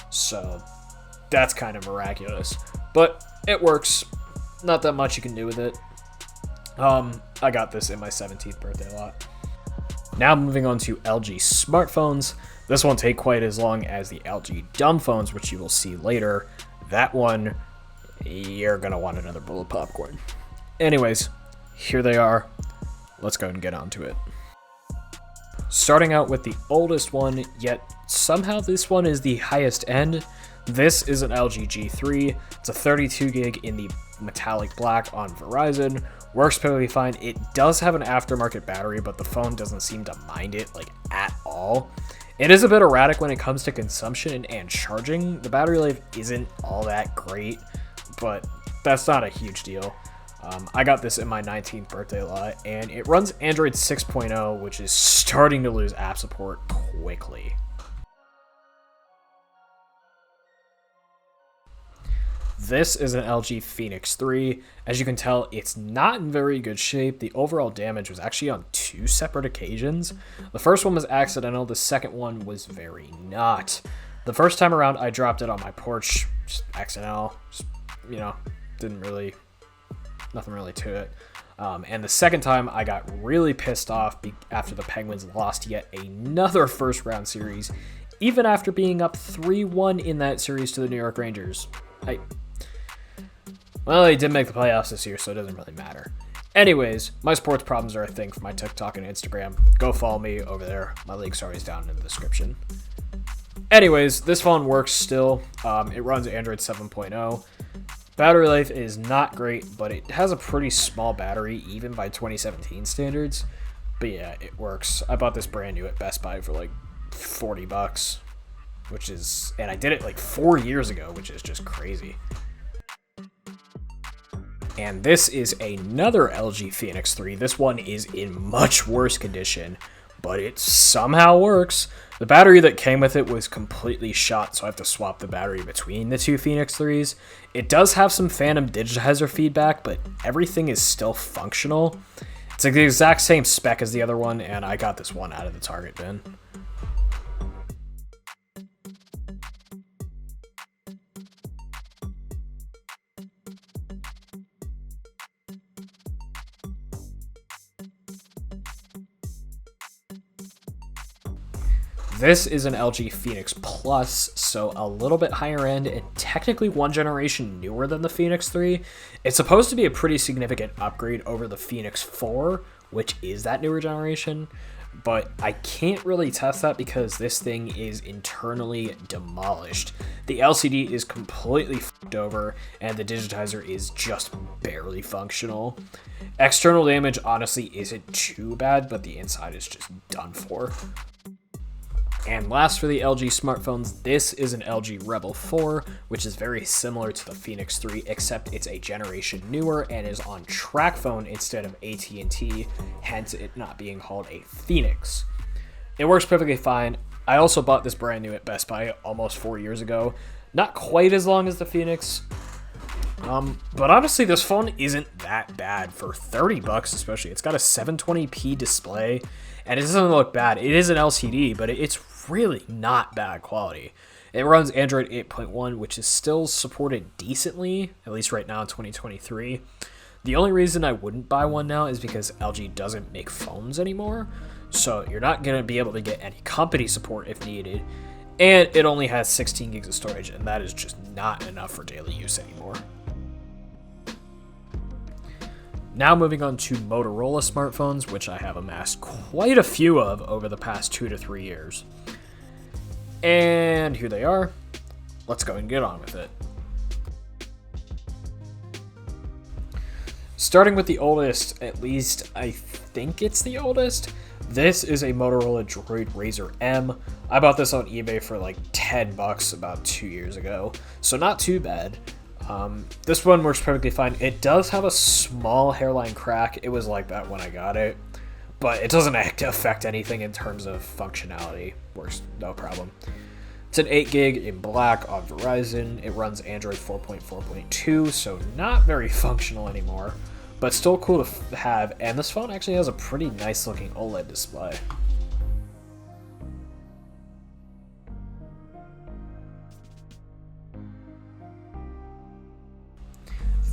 so that's kind of miraculous. But it works. Not that much you can do with it. I got this in my 17th birthday lot. Now moving on to LG smartphones. This won't take quite as long as the LG dumb phones, which you will see later. That one, you're gonna want another bowl of popcorn. Anyways, here they are. Let's go and get on to it. Starting out with the oldest one, yet somehow this one is the highest end. This is an LG G3. It's a 32 gig in the metallic black on Verizon. Works perfectly fine. It does have an aftermarket battery, but the phone doesn't seem to mind it like at all. It is a bit erratic when it comes to consumption and charging. The battery life isn't all that great, but that's not a huge deal. I got this in my 19th birthday lot, and it runs Android 6.0, which is starting to lose app support quickly. This is an LG Phoenix 3. As you can tell, it's not in very good shape. The overall damage was actually on 2 separate occasions. The first one was accidental, the second one was very not. The first time around, I dropped it on my porch, just accidental, just, nothing really to it. And the second time, I got really pissed off after the Penguins lost yet another first round series, even after being up 3-1 in that series to the New York Rangers. Well, they did make the playoffs this year, so it doesn't really matter. Anyways, my sports problems are a thing for my TikTok and Instagram. Go follow me over there. My link's always down in the description. Anyways, this phone works still. It runs Android 7.0. Battery life is not great, but it has a pretty small battery, even by 2017 standards. But yeah, it works. I bought this brand new at Best Buy for like $40, and I did it like 4 years ago, which is just crazy. And this is another LG Phoenix 3. This one is in much worse condition, but it somehow works. The battery that came with it was completely shot, so I have to swap the battery between the two Phoenix 3s. It does have some phantom digitizer feedback, but everything is still functional. It's like the exact same spec as the other one, and I got this one out of the Target bin. This is an LG Phoenix Plus, so a little bit higher end and technically one generation newer than the Phoenix 3. It's supposed to be a pretty significant upgrade over the Phoenix 4, which is that newer generation, but I can't really test that because this thing is internally demolished. The LCD is completely fucked over and the digitizer is just barely functional. External damage honestly isn't too bad, but the inside is just done for. And last for the LG smartphones, this is an LG Rebel 4, which is very similar to the Phoenix 3, except it's a generation newer and is on TracFone instead of AT&T, hence it not being called a Phoenix. It works perfectly fine. I also bought this brand new at Best Buy almost 4 years ago. Not quite as long as the Phoenix, but honestly, this phone isn't that bad for $30, especially. It's got a 720p display, and it doesn't look bad. It is an LCD, but it's really not bad quality. It runs Android 8.1, which is still supported decently, at least right now in 2023. The only reason I wouldn't buy one now is because LG doesn't make phones anymore, so you're not going to be able to get any company support if needed, and it only has 16 gigs of storage, and that is just not enough for daily use anymore. Now moving on to Motorola smartphones, which I have amassed quite a few of over the past 2 to 3 years. And here they are. Let's go and get on with it. Starting with the oldest, at least I think it's the oldest, this is a Motorola Droid Razr M. I bought this on eBay for like $10 about 2 years ago, so not too bad. This one works perfectly fine. It does have a small hairline crack. It was like that when I got it, but it doesn't affect anything in terms of functionality. Works no problem. It's an 8 gig in black on Verizon. It runs Android 4.4.2, so not very functional anymore, but still cool to have. And this phone actually has a pretty nice looking OLED display.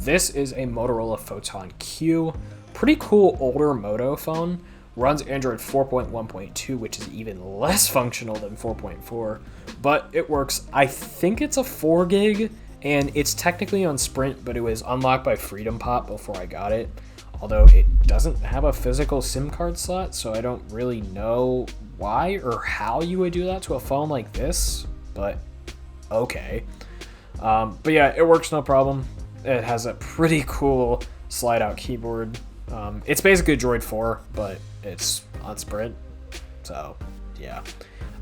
This is a Motorola Photon Q. Pretty cool older Moto phone. Runs Android 4.1.2, which is even less functional than 4.4, but it works. I think it's a 4 gig, and it's technically on Sprint, but it was unlocked by Freedom Pop before I got it, although it doesn't have a physical SIM card slot, so I don't really know why or how you would do that to a phone like this, but okay. But yeah, it works no problem. It has a pretty cool slide-out keyboard. It's basically Droid 4, but it's on Sprint, so yeah.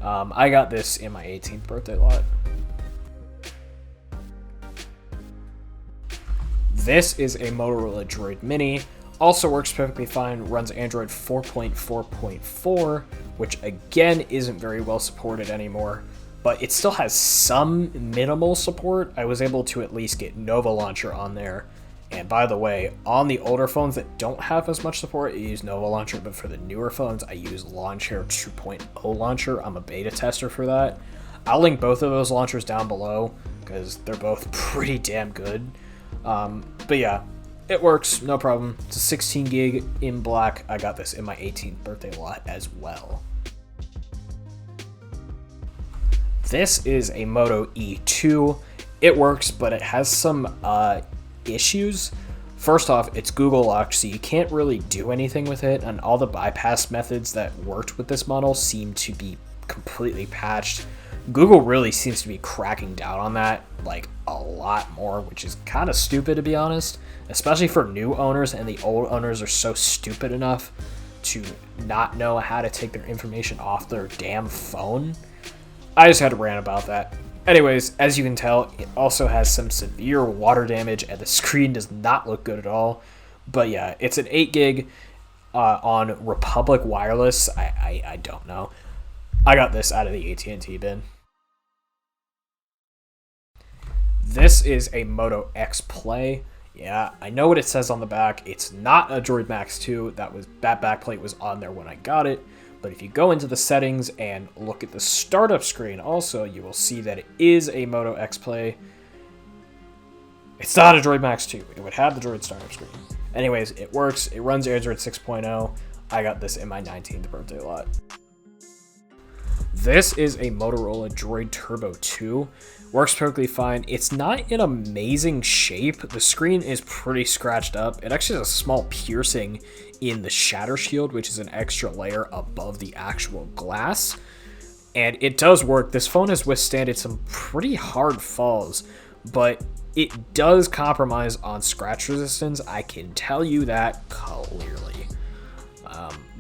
I got this in my 18th birthday lot. This is a Motorola Droid Mini. Also works perfectly fine, runs Android 4.4.4, which again isn't very well supported anymore, but it still has some minimal support. I was able to at least get Nova Launcher on there. And by the way, on the older phones that don't have as much support, I use Nova Launcher, but for the newer phones, I use Launcher 2.0 Launcher. I'm a beta tester for that. I'll link both of those launchers down below because they're both pretty damn good. But yeah, it works, no problem. It's a 16 gig in black. I got this in my 18th birthday lot as well. This is a Moto E2. It works, but it has some issues. First off, it's Google locked, so you can't really do anything with it, and all the bypass methods that worked with this model seem to be completely patched. Google really seems to be cracking down on that like a lot more, which is kind of stupid to be honest, especially for new owners, and the old owners are so stupid enough to not know how to take their information off their damn phone. I just had to rant about that. Anyways, as you can tell, it also has some severe water damage, and the screen does not look good at all. But yeah, it's an 8 gig on Republic Wireless. I don't know. I got this out of the AT&T bin. This is a Moto X Play. Yeah, I know what it says on the back. It's not a Droid Max 2. That backplate was on there when I got it. But if you go into the settings and look at the startup screen also, you will see that it is a Moto X Play. It's not a Droid Max 2. It would have the Droid startup screen. Anyways, it works. It runs Android 6.0. I got this in my 19th birthday lot. This is a Motorola Droid Turbo 2. Works perfectly fine. It's not in amazing shape. The screen is pretty scratched up. It actually has a small piercing in the shatter shield, which is an extra layer above the actual glass. And it does work. This phone has withstanded some pretty hard falls, but it does compromise on scratch resistance. I can tell you that clearly.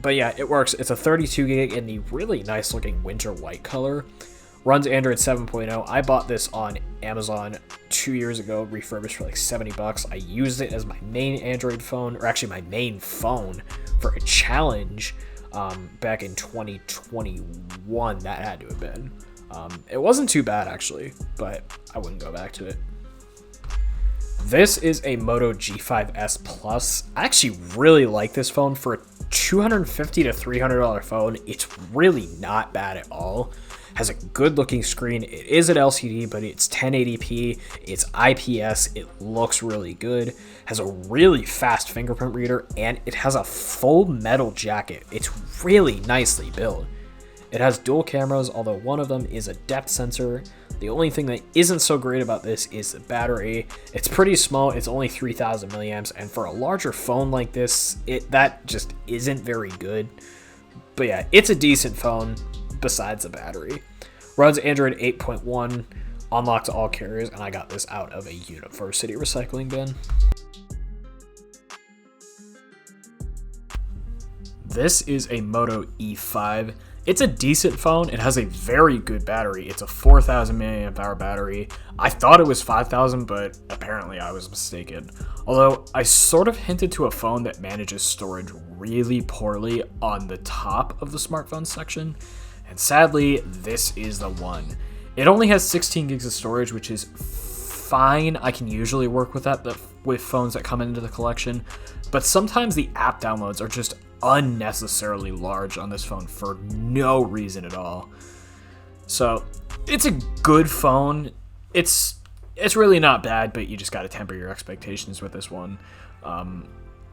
But yeah, it works. It's a 32 gig in the really nice looking winter white color. Runs Android 7.0. I bought this on Amazon 2 years ago, refurbished for like $70. I used it as my main Android phone, or actually my main phone, for a challenge back in 2021. That had to have been. It wasn't too bad actually, but I wouldn't go back to it. This is a Moto G5S Plus. I actually really like this phone for a $250 to $300 phone. It's really not bad at all. Has a good looking screen. It is an LCD, but it's 1080p. It's IPS. It looks really good. Has a really fast fingerprint reader, and it has a full metal jacket. It's really nicely built. It has dual cameras, although one of them is a depth sensor. The only thing that isn't so great about this is the battery. It's pretty small, it's only 3000 milliamps, and for a larger phone like this, that just isn't very good. But yeah, it's a decent phone besides the battery. Runs Android 8.1, unlocked to all carriers, and I got this out of a university recycling bin. This is a Moto E5. It's a decent phone. It has a very good battery. It's a 4000 milliamp hour battery. I thought it was 5000, but apparently I was mistaken. Although I sort of hinted to a phone that manages storage really poorly on the top of the smartphone section, and sadly, this is the one. It only has 16 gigs of storage, which is fine. I can usually work with that with phones that come into the collection, but sometimes the app downloads are just unnecessarily large on this phone for no reason at all. So it's a good phone. It's really not bad, but you just got to temper your expectations with this one.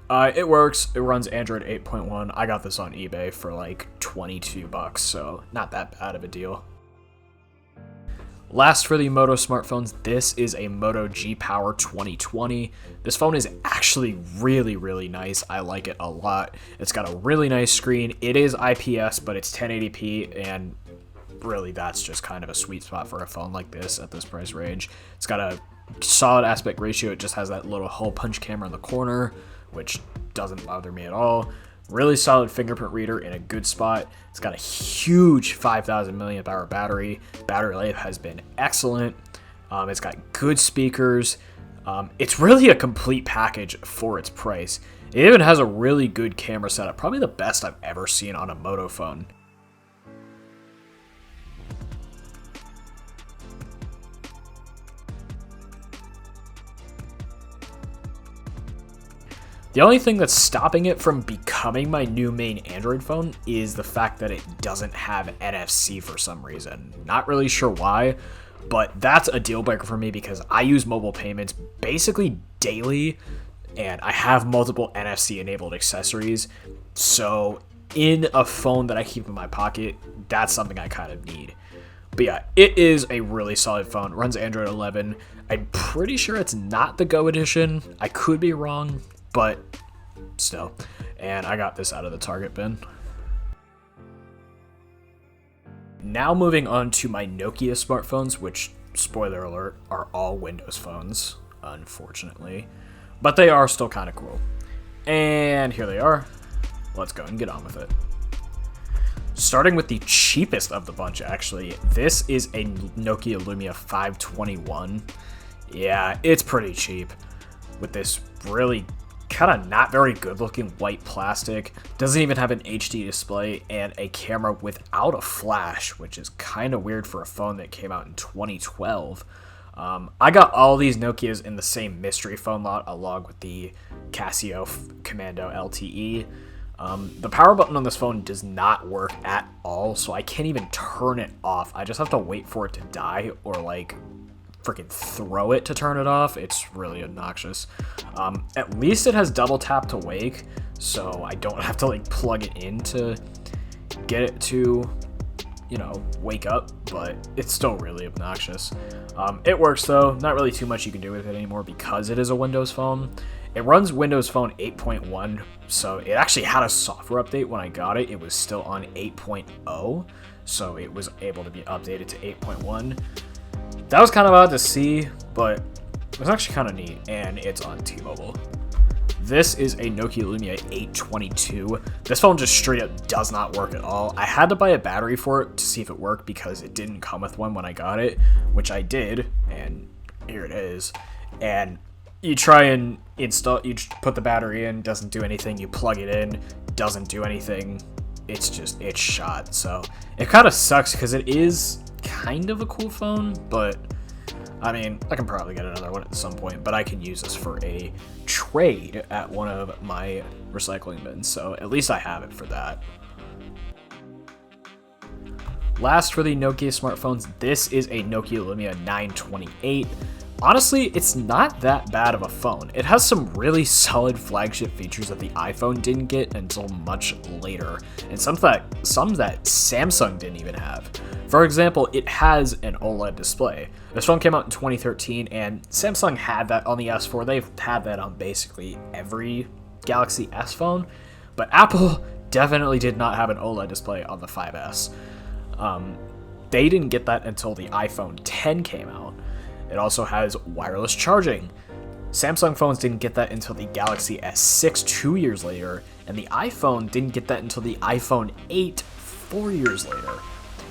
It works. It runs Android 8.1. I got this on eBay for like $22, so not that bad of a deal. Last for the Moto smartphones, this is a Moto G Power 2020. This phone is actually really, really nice. I like it a lot. It's got a really nice screen. It is IPS, but it's 1080p, and really that's just kind of a sweet spot for a phone like this at this price range. It's got a solid aspect ratio. It just has that little hole punch camera in the corner, which doesn't bother me at all. Really solid fingerprint reader in a good spot. It's got a huge 5000 milliamp hour battery. Battery life has been excellent. It's got good speakers. It's really a complete package for its price. It even has a really good camera setup, probably the best I've ever seen on a Moto phone. The only thing that's stopping it from becoming my new main Android phone is the fact that it doesn't have NFC for some reason. Not really sure why, but that's a deal breaker for me because I use mobile payments basically daily, and I have multiple NFC enabled accessories. So in a phone that I keep in my pocket, that's something I kind of need. But yeah, it is a really solid phone. Runs Android 11. I'm pretty sure it's not the Go edition. I could be wrong, but still. And I got this out of the Target bin. Now moving on to my Nokia smartphones, which, spoiler alert, are all Windows phones, unfortunately. But they are still kind of cool. And here they are. Let's go and get on with it. Starting with the cheapest of the bunch, actually. This is a Nokia Lumia 521. Yeah, it's pretty cheap. With this really kind of not very good looking white plastic. Doesn't even have an HD display and a camera without a flash, which is kind of weird for a phone that came out in 2012. I got all these Nokias in the same mystery phone lot along with the Casio Commando LTE. The power button on this phone does not work at all, so I can't even turn it off. I just have to wait for it to die or like freaking throw it to turn it off. It's really obnoxious. At least it has double tap to wake, so I don't have to like plug it in to get it to, you know, wake up, but it's still really obnoxious. It works though, not really too much you can do with it anymore because it is a Windows phone. It runs Windows Phone 8.1, so it actually had a software update when I got it. It was still on 8.0, so it was able to be updated to 8.1. That was kind of odd to see, but it was actually kind of neat, and it's on T-Mobile. This is a Nokia Lumia 822. This phone just straight up does not work at all. I had to buy a battery for it to see if it worked because it didn't come with one when I got it, which I did, and here it is. And you try and install, you put the battery in, doesn't do anything. You plug it in, doesn't do anything. It's shot. So it kind of sucks because it is kind of a cool phone, but I mean, I can probably get another one at some point, but I can use this for a trade at one of my recycling bins, so at least I have it for that. Last for the Nokia smartphones, this is a Nokia Lumia 928. honestly, it's not that bad of a phone. It has some really solid flagship features that the iPhone didn't get until much later, and some that Samsung didn't even have. For example, it has an OLED display. This phone came out in 2013, and Samsung had that on the S4. They've had that on basically every Galaxy S phone, but Apple definitely did not have an OLED display on the 5S. They didn't get that until the iPhone 10 came out. It also has wireless charging. Samsung phones didn't get that until the Galaxy S6 2 years later, and the iPhone didn't get that until the iPhone 8 4 years later.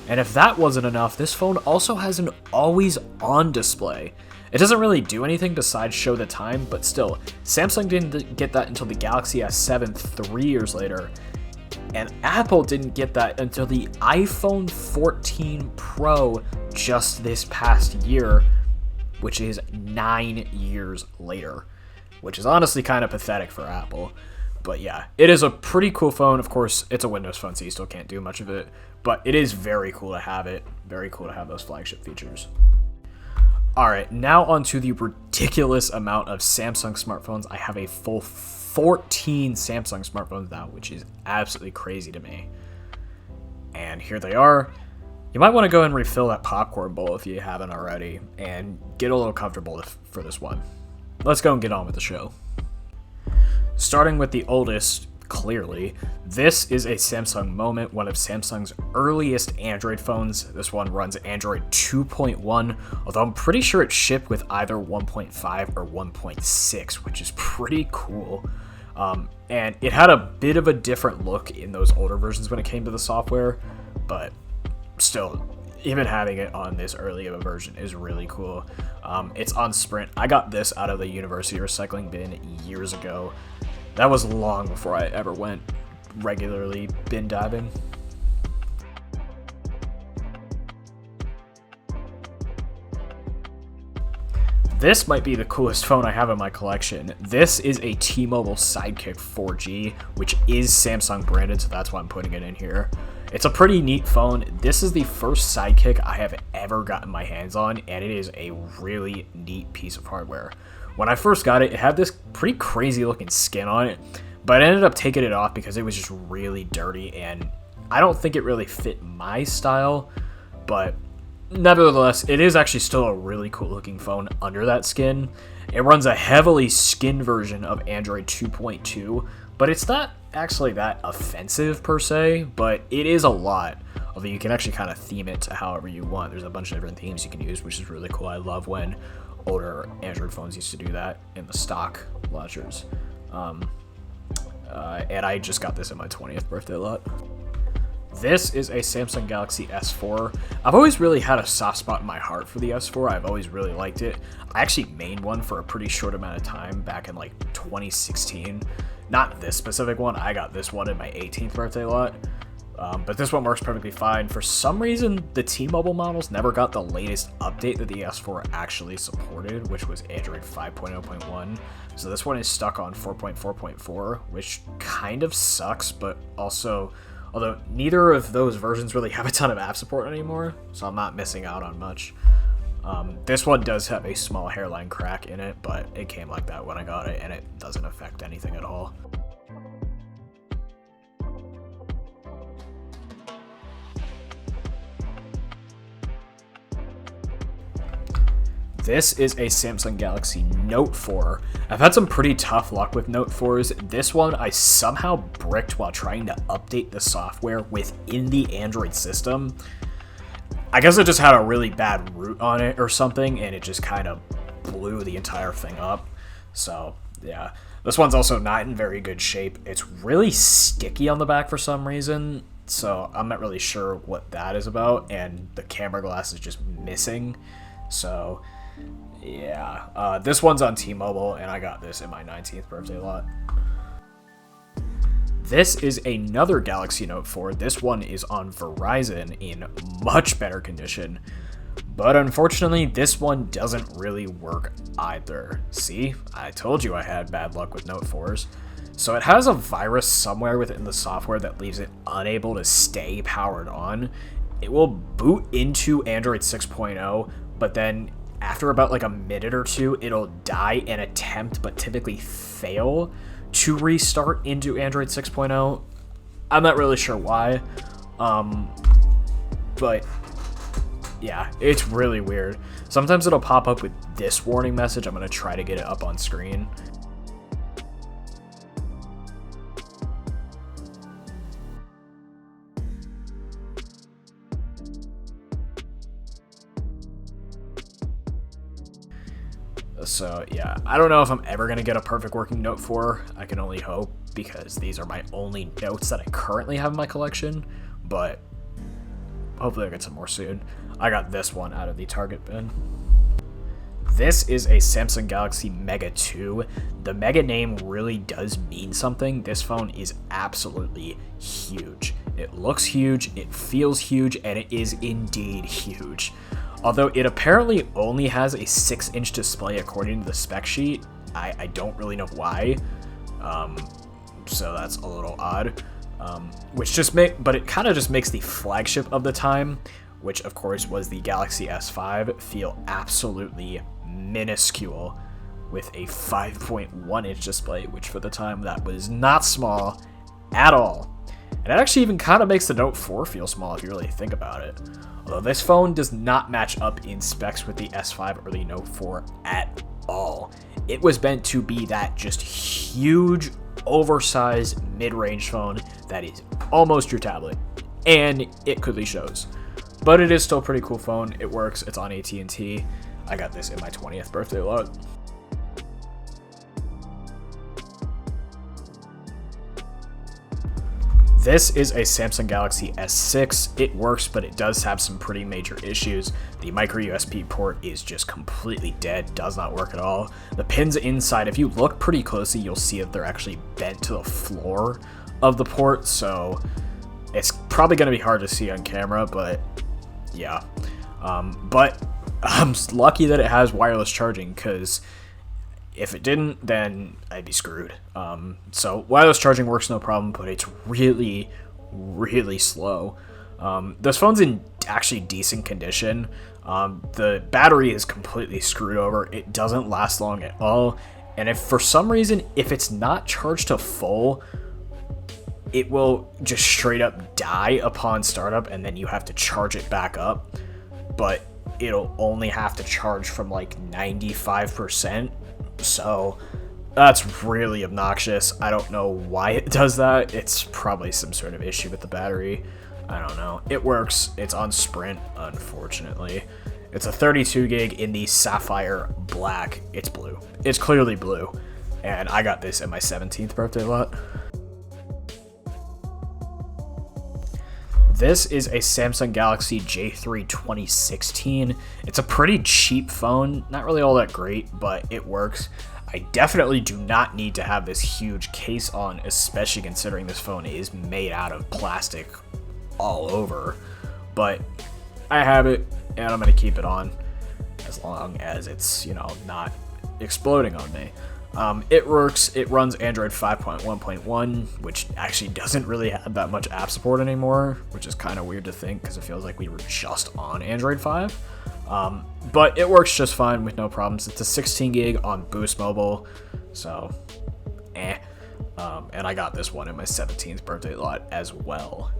And if that wasn't enough, this phone also has an always-on display. It doesn't really do anything besides show the time, but still, Samsung didn't get that until the Galaxy S7 3 years later, and Apple didn't get that until the iPhone 14 Pro just this past year, which is 9 years later, which is honestly kind of pathetic for Apple. But yeah, it is a pretty cool phone. Of course, it's a Windows phone, so you still can't do much of it, but it is very cool to have it. Very cool to have those flagship features. Alright, now on to the ridiculous amount of Samsung smartphones. I have a full 14 Samsung smartphones now, which is absolutely crazy to me. And here they are. You might want to go and refill that popcorn bowl if you haven't already, and get a little comfortable for this one. Let's go and get on with the show. Starting with the oldest, clearly, this is a Samsung Moment, one of Samsung's earliest Android phones. This one runs Android 2.1, although I'm pretty sure it shipped with either 1.5 or 1.6, which is pretty cool. And it had a bit of a different look in those older versions when it came to the software, but still, even having it on this early of a version is really cool. It's on Sprint. I got this out of the university recycling bin years ago. That was long before I ever went regularly bin diving. This might be the coolest phone I have in my collection. This is a T-Mobile Sidekick 4G, which is Samsung branded, so that's why I'm putting it in here. It's a pretty neat phone. This is the first Sidekick I have ever gotten my hands on, and it is a really neat piece of hardware. When I first got it, it had this pretty crazy looking skin on it, but I ended up taking it off because it was just really dirty, and I don't think it really fit my style, but nevertheless, it is actually still a really cool looking phone under that skin. It runs a heavily skinned version of Android 2.2, but it's not actually that offensive per se, but it is a lot. Although you can actually kind of theme it to however you want. There's a bunch of different themes you can use, which is really cool. I love when older Android phones used to do that in the stock launchers. And I just got this at my 20th birthday lot. This is a Samsung Galaxy S4. I've always really had a soft spot in my heart for the S4. I've always really liked it. I actually mained one for a pretty short amount of time back in like 2016. Not this specific one. I got this one in my 18th birthday lot. But this one works perfectly fine. For some reason, the T-Mobile models never got the latest update that the S4 actually supported, which was Android 5.0.1. So this one is stuck on 4.4.4, which kind of sucks, but also, although neither of those versions really have a ton of app support anymore, so I'm not missing out on much. This one does have a small hairline crack in it, but it came like that when I got it, and it doesn't affect anything at all. This is a Samsung Galaxy Note 4. I've had some pretty tough luck with Note 4s. This one I somehow bricked while trying to update the software within the Android system. I guess it just had a really bad root on it or something, and it just kind of blew the entire thing up. So, yeah. This one's also not in very good shape. It's really sticky on the back for some reason, so I'm not really sure what that is about, and the camera glass is just missing. So, yeah. This one's on T-Mobile, and I got this in my 19th birthday lot. This is another Galaxy Note 4. This one is on Verizon in much better condition. But unfortunately, this one doesn't really work either. See? I told you I had bad luck with Note 4s. So it has a virus somewhere within the software that leaves it unable to stay powered on. It will boot into Android 6.0, but then after about like a minute or two, it'll die and attempt, but typically fail to restart into Android 6.0. I'm not really sure why, but yeah, it's really weird. Sometimes it'll pop up with this warning message. I'm going to try to get it up on screen. So yeah, I don't know if I'm ever going to get a perfect working Note 4. I can only hope, because these are my only notes that I currently have in my collection, but hopefully I'll get some more soon. I got this one out of the Target bin. This is a Samsung Galaxy Mega 2. The Mega name really does mean something. This phone is absolutely huge. It looks huge, it feels huge, and it is indeed huge. Although it apparently only has a 6-inch display according to the spec sheet. I don't really know why. So that's a little odd. But it kind of just makes the flagship of the time, which of course was the Galaxy S5, feel absolutely minuscule with a 5.1-inch display, which for the time that was not small at all. And it actually even kind of makes the Note 4 feel small if you really think about it. Although this phone does not match up in specs with the S5 or the Note 4 at all. It was meant to be that just huge, oversized mid-range phone that is almost your tablet, and it clearly shows. But it is still a pretty cool phone. It works. It's on AT&T. I got this in my 20th birthday lot. This is a Samsung Galaxy S6. It works, but it does have some pretty major issues. The micro USB port is just completely dead, does not work at all. The pins inside, if you look pretty closely, you'll see that they're actually bent to the floor of the port, so it's probably going to be hard to see on camera, but yeah. But I'm lucky that it has wireless charging, because if it didn't, then I'd be screwed. So wireless charging works no problem, but it's really, really slow. This phone's in actually decent condition. The battery is completely screwed over. It doesn't last long at all. And if for some reason, if it's not charged to full, it will just straight up die upon startup, and then you have to charge it back up. But it'll only have to charge from like 95%. So that's really obnoxious. I don't know why it does that. It's probably some sort of issue with the battery. I don't know. It works. It's on Sprint, unfortunately. It's a 32 gig in the Sapphire Black. It's blue. It's clearly blue. And I got this at my 17th birthday lot. This is a Samsung Galaxy J3 2016. It's a pretty cheap phone, not really all that great, but it works. I definitely do not need to have this huge case on, especially considering this phone is made out of plastic all over. But I have it, and I'm going to keep it on as long as it's, not exploding on me. It works. It runs Android 5.1.1, which actually doesn't really have that much app support anymore, which is kind of weird to think because it feels like we were just on Android 5. But it works just fine with no problems. It's a 16 gig on Boost Mobile, so and I got this one in my 17th birthday lot as well.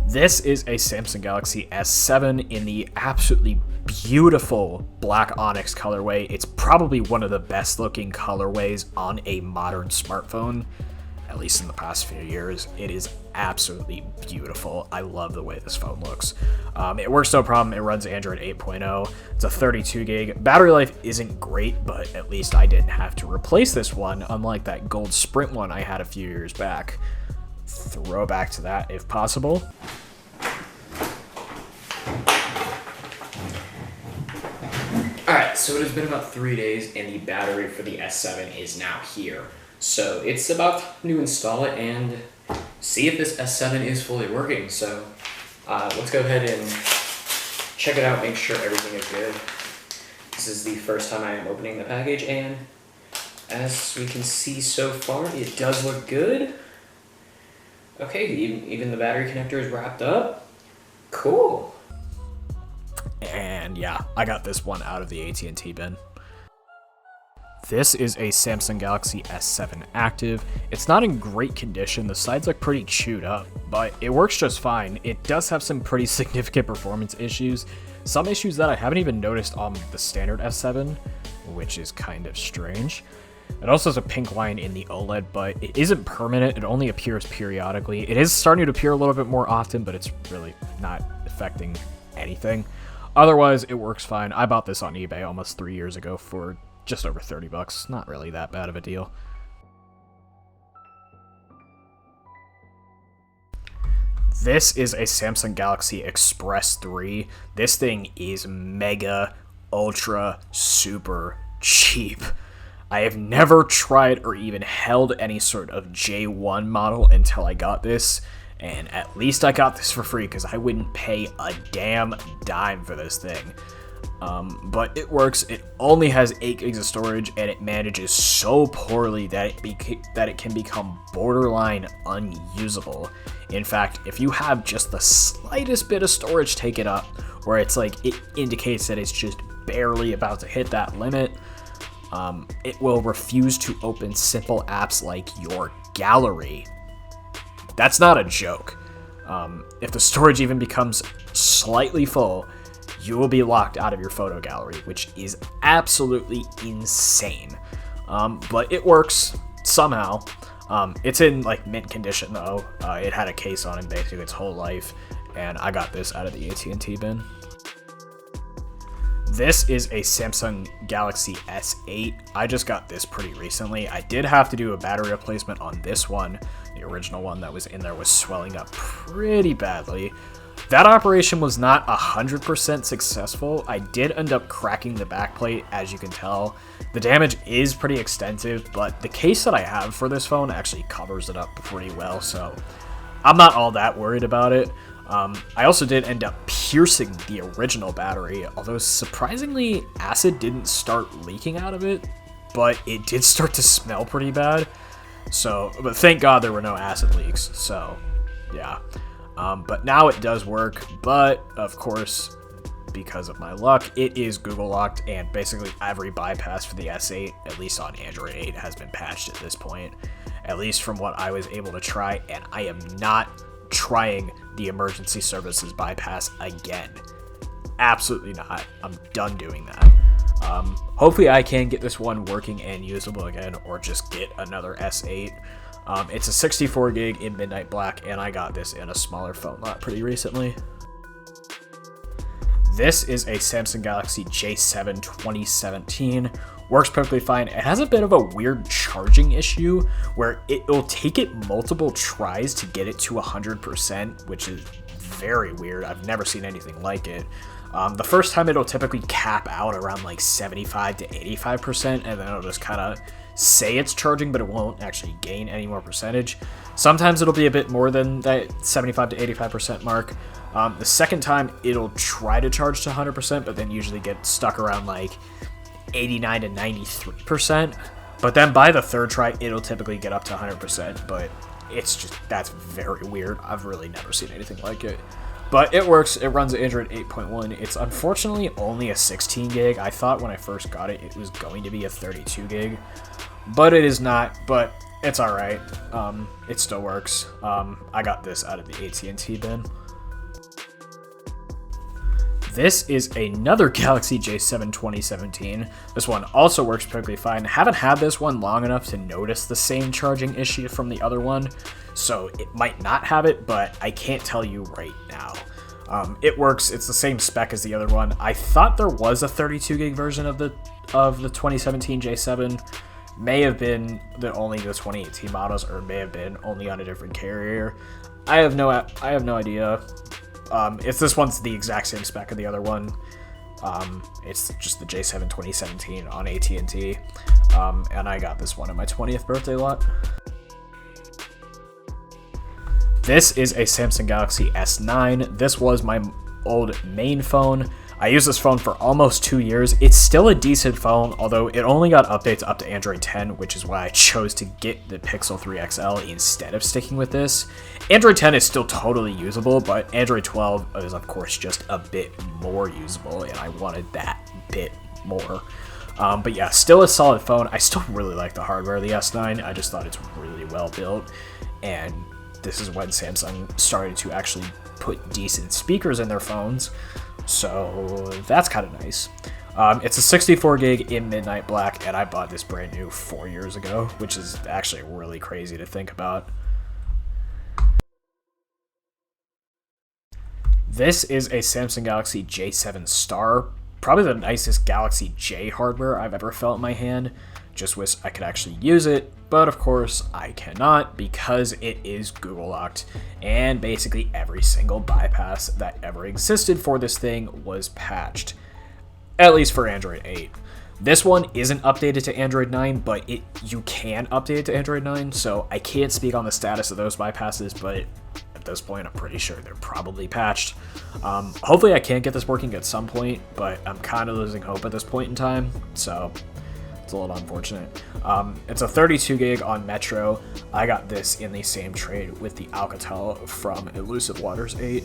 This is a Samsung Galaxy S7 in the absolutely beautiful black onyx colorway. It's probably one of the best looking colorways on a modern smartphone, at least in the past few years. It is absolutely beautiful. I love the way this phone looks. It works no problem. It runs Android 8.0. It's a 32 gig. Battery life isn't great, but at least I didn't have to replace this one, unlike that gold Sprint one I had a few years back. Throwback to that if possible. Alright, so it has been about 3 days and the battery for the S7 is now here. So it's about time to install it and see if this S7 is fully working. So let's go ahead and check it out, make sure everything is good. This is the first time I am opening the package, and as we can see so far, it does look good. Okay, even the battery connector is wrapped up. Cool. And yeah, I got this one out of the AT&T bin. This is a Samsung Galaxy S7 Active. It's not in great condition, the sides look pretty chewed up, but it works just fine. It does have some pretty significant performance issues, some issues that I haven't even noticed on the standard S7, which is kind of strange. It also has a pink line in the OLED, but it isn't permanent, it only appears periodically. It is starting to appear a little bit more often, but it's really not affecting anything. Otherwise, it works fine. I bought this on eBay almost 3 years ago for just over 30 bucks. Not really that bad of a deal. This is a Samsung Galaxy Express 3. This thing is mega, ultra, super cheap. I have never tried or even held any sort of J1 model until I got this, and at least I got this for free because I wouldn't pay a damn dime for this thing. But it works. It only has 8 gigs of storage, and it manages so poorly that it can become borderline unusable. In fact, if you have just the slightest bit of storage taken up, where it's like it indicates that it's just barely about to hit that limit, it will refuse to open simple apps like your gallery. That's not a joke. If the storage even becomes slightly full, you will be locked out of your photo gallery, which is absolutely insane. But it works somehow. It's in like mint condition though. It had a case on it basically its whole life, and I got this out of the AT&T bin. This is a Samsung Galaxy S8. I just got this pretty recently. I did have to do a battery replacement on this one. The original one that was in there was swelling up pretty badly. That operation was not 100% successful. I did end up cracking the backplate, as you can tell. The damage is pretty extensive, but the case that I have for this phone actually covers it up pretty well, so I'm not all that worried about it. I also did end up piercing the original battery, although surprisingly, acid didn't start leaking out of it, but it did start to smell pretty bad. But thank God there were no acid leaks, so yeah. But now it does work, but of course, because of my luck, it is Google locked, and basically every bypass for the S8, at least on Android 8, has been patched at this point, at least from what I was able to try, and I am not trying the emergency services bypass again. Absolutely not. I'm done doing that. Hopefully I can get this one working and usable again, or just get another S8. It's a 64 gig in Midnight Black, and I got this in a smaller phone lot pretty recently. This is a Samsung Galaxy J7 2017. Works perfectly fine. It has a bit of a weird charging issue where it'll take it multiple tries to get it to 100%, which is very weird. I've never seen anything like it. The first time it'll typically cap out around like 75 to 85%, and then it'll just kind of say it's charging, but it won't actually gain any more percentage. Sometimes it'll be a bit more than that 75 to 85% mark. The second time it'll try to charge to 100%, but then usually get stuck around like 89 to 93%. But then by the third try, it'll typically get up to 100%, but that's very weird. I've really never seen anything like it. But it works. It runs Android 8.1. It's unfortunately only a 16 gig. I thought when I first got it, it was going to be a 32 gig, but it is not, but it's all right. It still works. I got this out of the AT&T bin. This is another Galaxy J7 2017. This one also works perfectly fine. Haven't had this one long enough to notice the same charging issue from the other one, so it might not have it, but I can't tell you right now. It works. It's the same spec as the other one. I thought there was a 32 gig version of the 2017 J7. May have been only the 2018 models, or may have been only on a different carrier. I have no idea. If this one's the exact same spec of the other one, it's just the J7 2017 on AT&T, and I got this one on my 20th birthday lot. This is a Samsung Galaxy S9. This was my old main phone. I used this phone for almost 2 years. It's still a decent phone, although it only got updates up to Android 10, which is why I chose to get the Pixel 3 XL instead of sticking with this. Android 10 is still totally usable, but Android 12 is, of course, just a bit more usable, and I wanted that bit more. But yeah, still a solid phone. I still really like the hardware of the S9. I just thought it's really well built, and this is when Samsung started to actually put decent speakers in their phones, so that's kind of nice. It's a 64 gig in midnight black, and I bought this brand new 4 years ago, which is actually really crazy to think about. This is a Samsung Galaxy J7 Star, probably the nicest Galaxy J hardware I've ever felt in my hand. Just wish I could actually use it, but of course I cannot because it is Google locked, and basically every single bypass that ever existed for this thing was patched, at least for Android 8. This one isn't updated to Android 9, but you can update it to Android 9, so I can't speak on the status of those bypasses, but at this point I'm pretty sure they're probably patched. Hopefully I can get this working at some point, but I'm kind of losing hope at this point in time, so it's a little unfortunate. It's a 32 gig on Metro. I got this in the same trade with the Alcatel from Elusive Waters 8.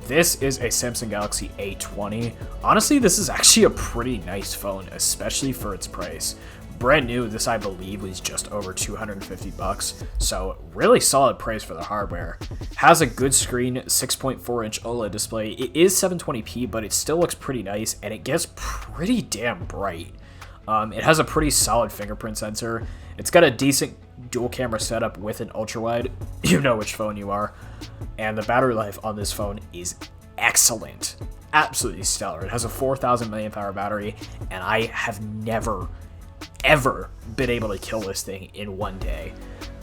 This is a Samsung Galaxy A20. Honestly, this is actually a pretty nice phone, especially for its price. Brand new, this I believe was just over 250 bucks, so really solid price for the hardware. Has a good screen, 6.4 inch OLED display. It is 720p, but it still looks pretty nice, and it gets pretty damn bright. It has a pretty solid fingerprint sensor. It's got a decent dual camera setup with an ultra wide. You know which phone you are. And the battery life on this phone is excellent. Absolutely stellar. It has a 4,000 mAh battery, and I have never ever been able to kill this thing in one day.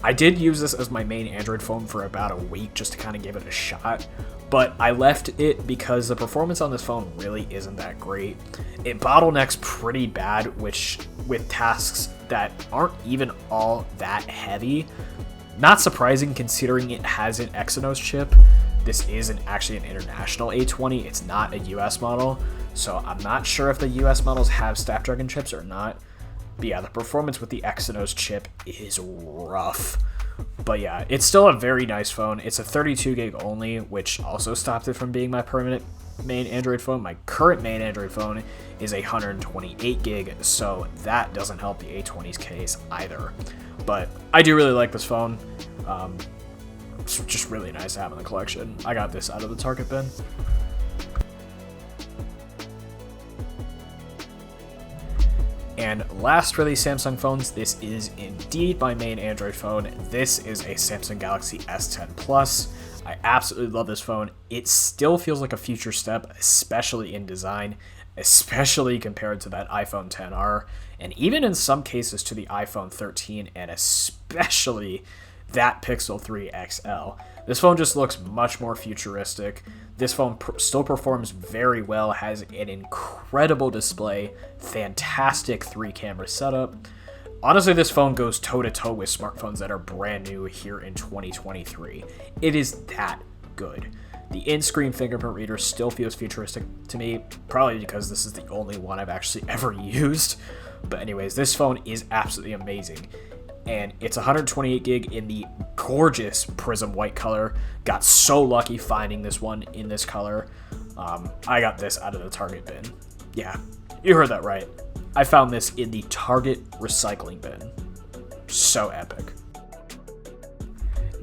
I did use this as my main Android phone for about a week just to kind of give it a shot, but I left it because the performance on this phone really isn't that great. It bottlenecks pretty bad, with tasks that aren't even all that heavy. Not surprising considering it has an Exynos chip. This isn't actually an international A20, it's not a US model, so I'm not sure if the US models have Snapdragon chips or not. But yeah, the performance with the Exynos chip is rough. But yeah, it's still a very nice phone. It's a 32 gig only, which also stopped it from being my permanent main Android phone. My current main Android phone is a 128 gig, so that doesn't help the A20's case either. But I do really like this phone. It's just really nice to have in the collection. I got this out of the Target bin. And last for these Samsung phones, this is indeed my main Android phone. This is a Samsung Galaxy S10 Plus. I absolutely love this phone. It still feels like a future step, especially in design, especially compared to that iPhone XR, and even in some cases to the iPhone 13, and especially that Pixel 3 XL. This phone just looks much more futuristic. This phone still performs very well, has an incredible display, fantastic 3-camera setup. Honestly, this phone goes toe-to-toe with smartphones that are brand new here in 2023. It is that good. The in-screen fingerprint reader still feels futuristic to me, probably because this is the only one I've actually ever used. But anyways, this phone is absolutely amazing. And it's 128 gig in the gorgeous prism white color. Got so lucky finding this one in this color. I got this out of the Target bin. Yeah, you heard that right. I found this in the Target recycling bin. So epic.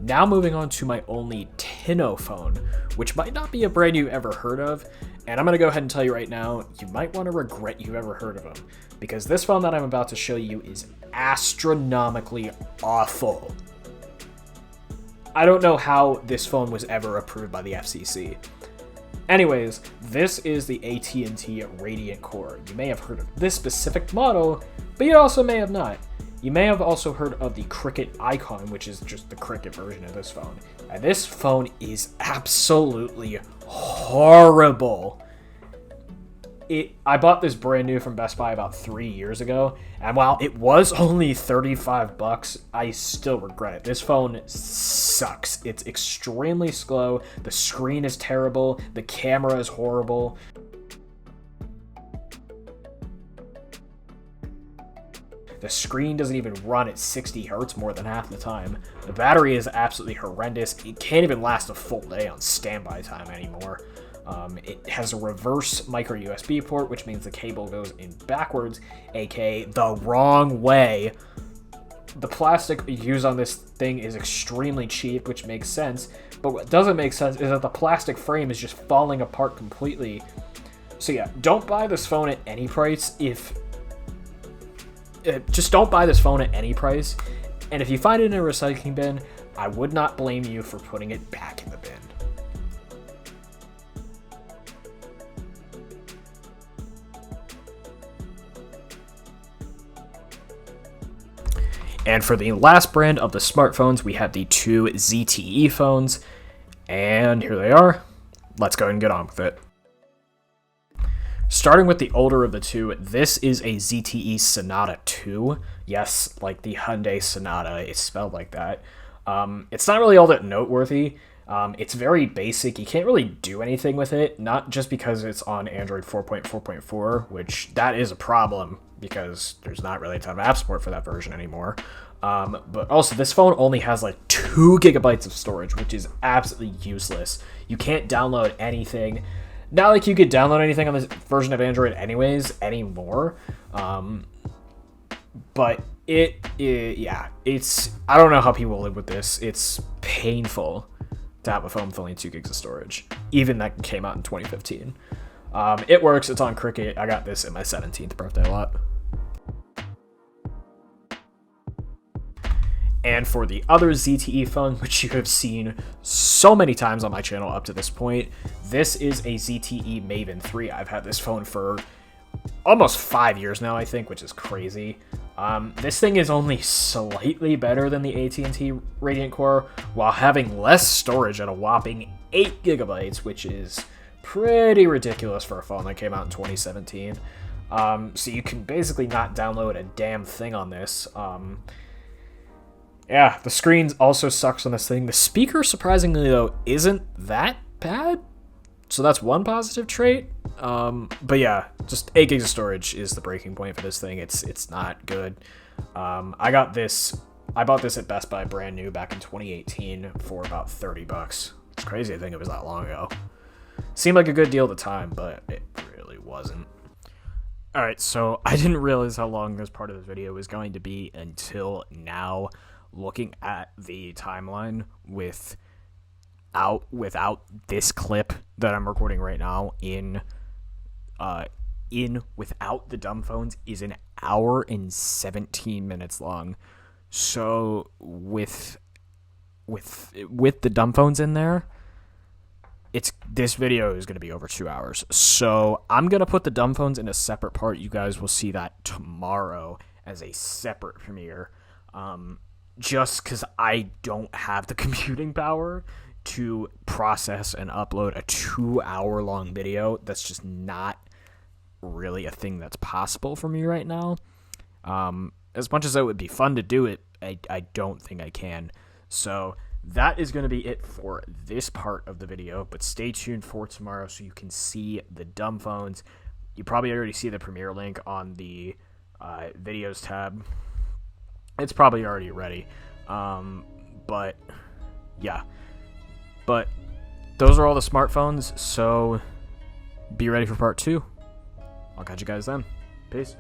Now moving on to my only Tinno phone, which might not be a brand you ever heard of, and I'm going to go ahead and tell you right now, you might want to regret you've ever heard of him, because this phone that I'm about to show you is astronomically awful. I don't know how this phone was ever approved by the FCC. Anyways, this is the AT&T Radiant Core. You may have heard of this specific model, but you also may have not. You may have also heard of the Cricket Icon, which is just the Cricket version of this phone. And this phone is absolutely horrible. I bought this brand new from Best Buy about 3 years ago, and while it was only $35, I still regret it. This phone sucks. It's extremely slow. The screen is terrible. The camera is horrible. The screen doesn't even run at 60 hertz more than half the time. The battery is absolutely horrendous. It can't even last a full day on standby time anymore. It has a reverse micro USB port, which means the cable goes in backwards, aka the wrong way. The plastic used on this thing is extremely cheap, which makes sense, but what doesn't make sense is that the plastic frame is just falling apart completely. So yeah, don't buy this phone at any price. Just don't buy this phone at any price, and if you find it in a recycling bin, I would not blame you for putting it back in the bin. And for the last brand of the smartphones, we have the two ZTE phones, and here they are. Let's go ahead and get on with it. Starting with the older of the two, this is a ZTE Sonata 2. Yes, like the Hyundai Sonata, it's spelled like that. It's not really all that noteworthy. It's very basic. You can't really do anything with it, not just because it's on Android 4.4.4, which that is a problem because there's not really a ton of app support for that version anymore. But also, this phone only has like 2 gigabytes of storage, which is absolutely useless. You can't download anything. Not like you could download anything on this version of Android anyways, anymore. But yeah, it's, I don't know how people live with this. It's painful to have a phone with only 2 gigs of storage, even that came out in 2015. It works, it's on Cricket. I got this at my 17th birthday lot. And for the other ZTE phone, which you have seen so many times on my channel up to this point, this is a ZTE Maven 3. I've had this phone for almost 5 years now, I think, which is crazy. This thing is only slightly better than the AT&T Radiant Core, while having less storage at a whopping 8 gigabytes, which is pretty ridiculous for a phone that came out in 2017. So you can basically not download a damn thing on this. Yeah, the screen also sucks on this thing. The speaker, surprisingly, though, isn't that bad. So that's one positive trait. But yeah, just 8 gigs of storage is the breaking point for this thing. It's not good. I bought this at Best Buy brand new back in 2018 for about $30. It's crazy I think it was that long ago. Seemed like a good deal at the time, but it really wasn't. Alright, so I didn't realize how long this part of the video was going to be until now. Looking at the timeline without this clip that I'm recording right now without the dumb phones is an hour and 17 minutes long. So with the dumb phones in there, this video is going to be over 2 hours. So I'm going to put the dumb phones in a separate part. You guys will see that tomorrow as a separate premiere. Just because I don't have the computing power to process and upload a 2-hour-long video. That's just not really a thing that's possible for me right now. As much as it would be fun to do it, I don't think I can. So that is going to be it for this part of the video, but stay tuned for tomorrow so you can see the dumb phones. You probably already see the premiere link on the videos tab. It's probably already ready. But yeah. But those are all the smartphones, so be ready for part 2. I'll catch you guys then. Peace.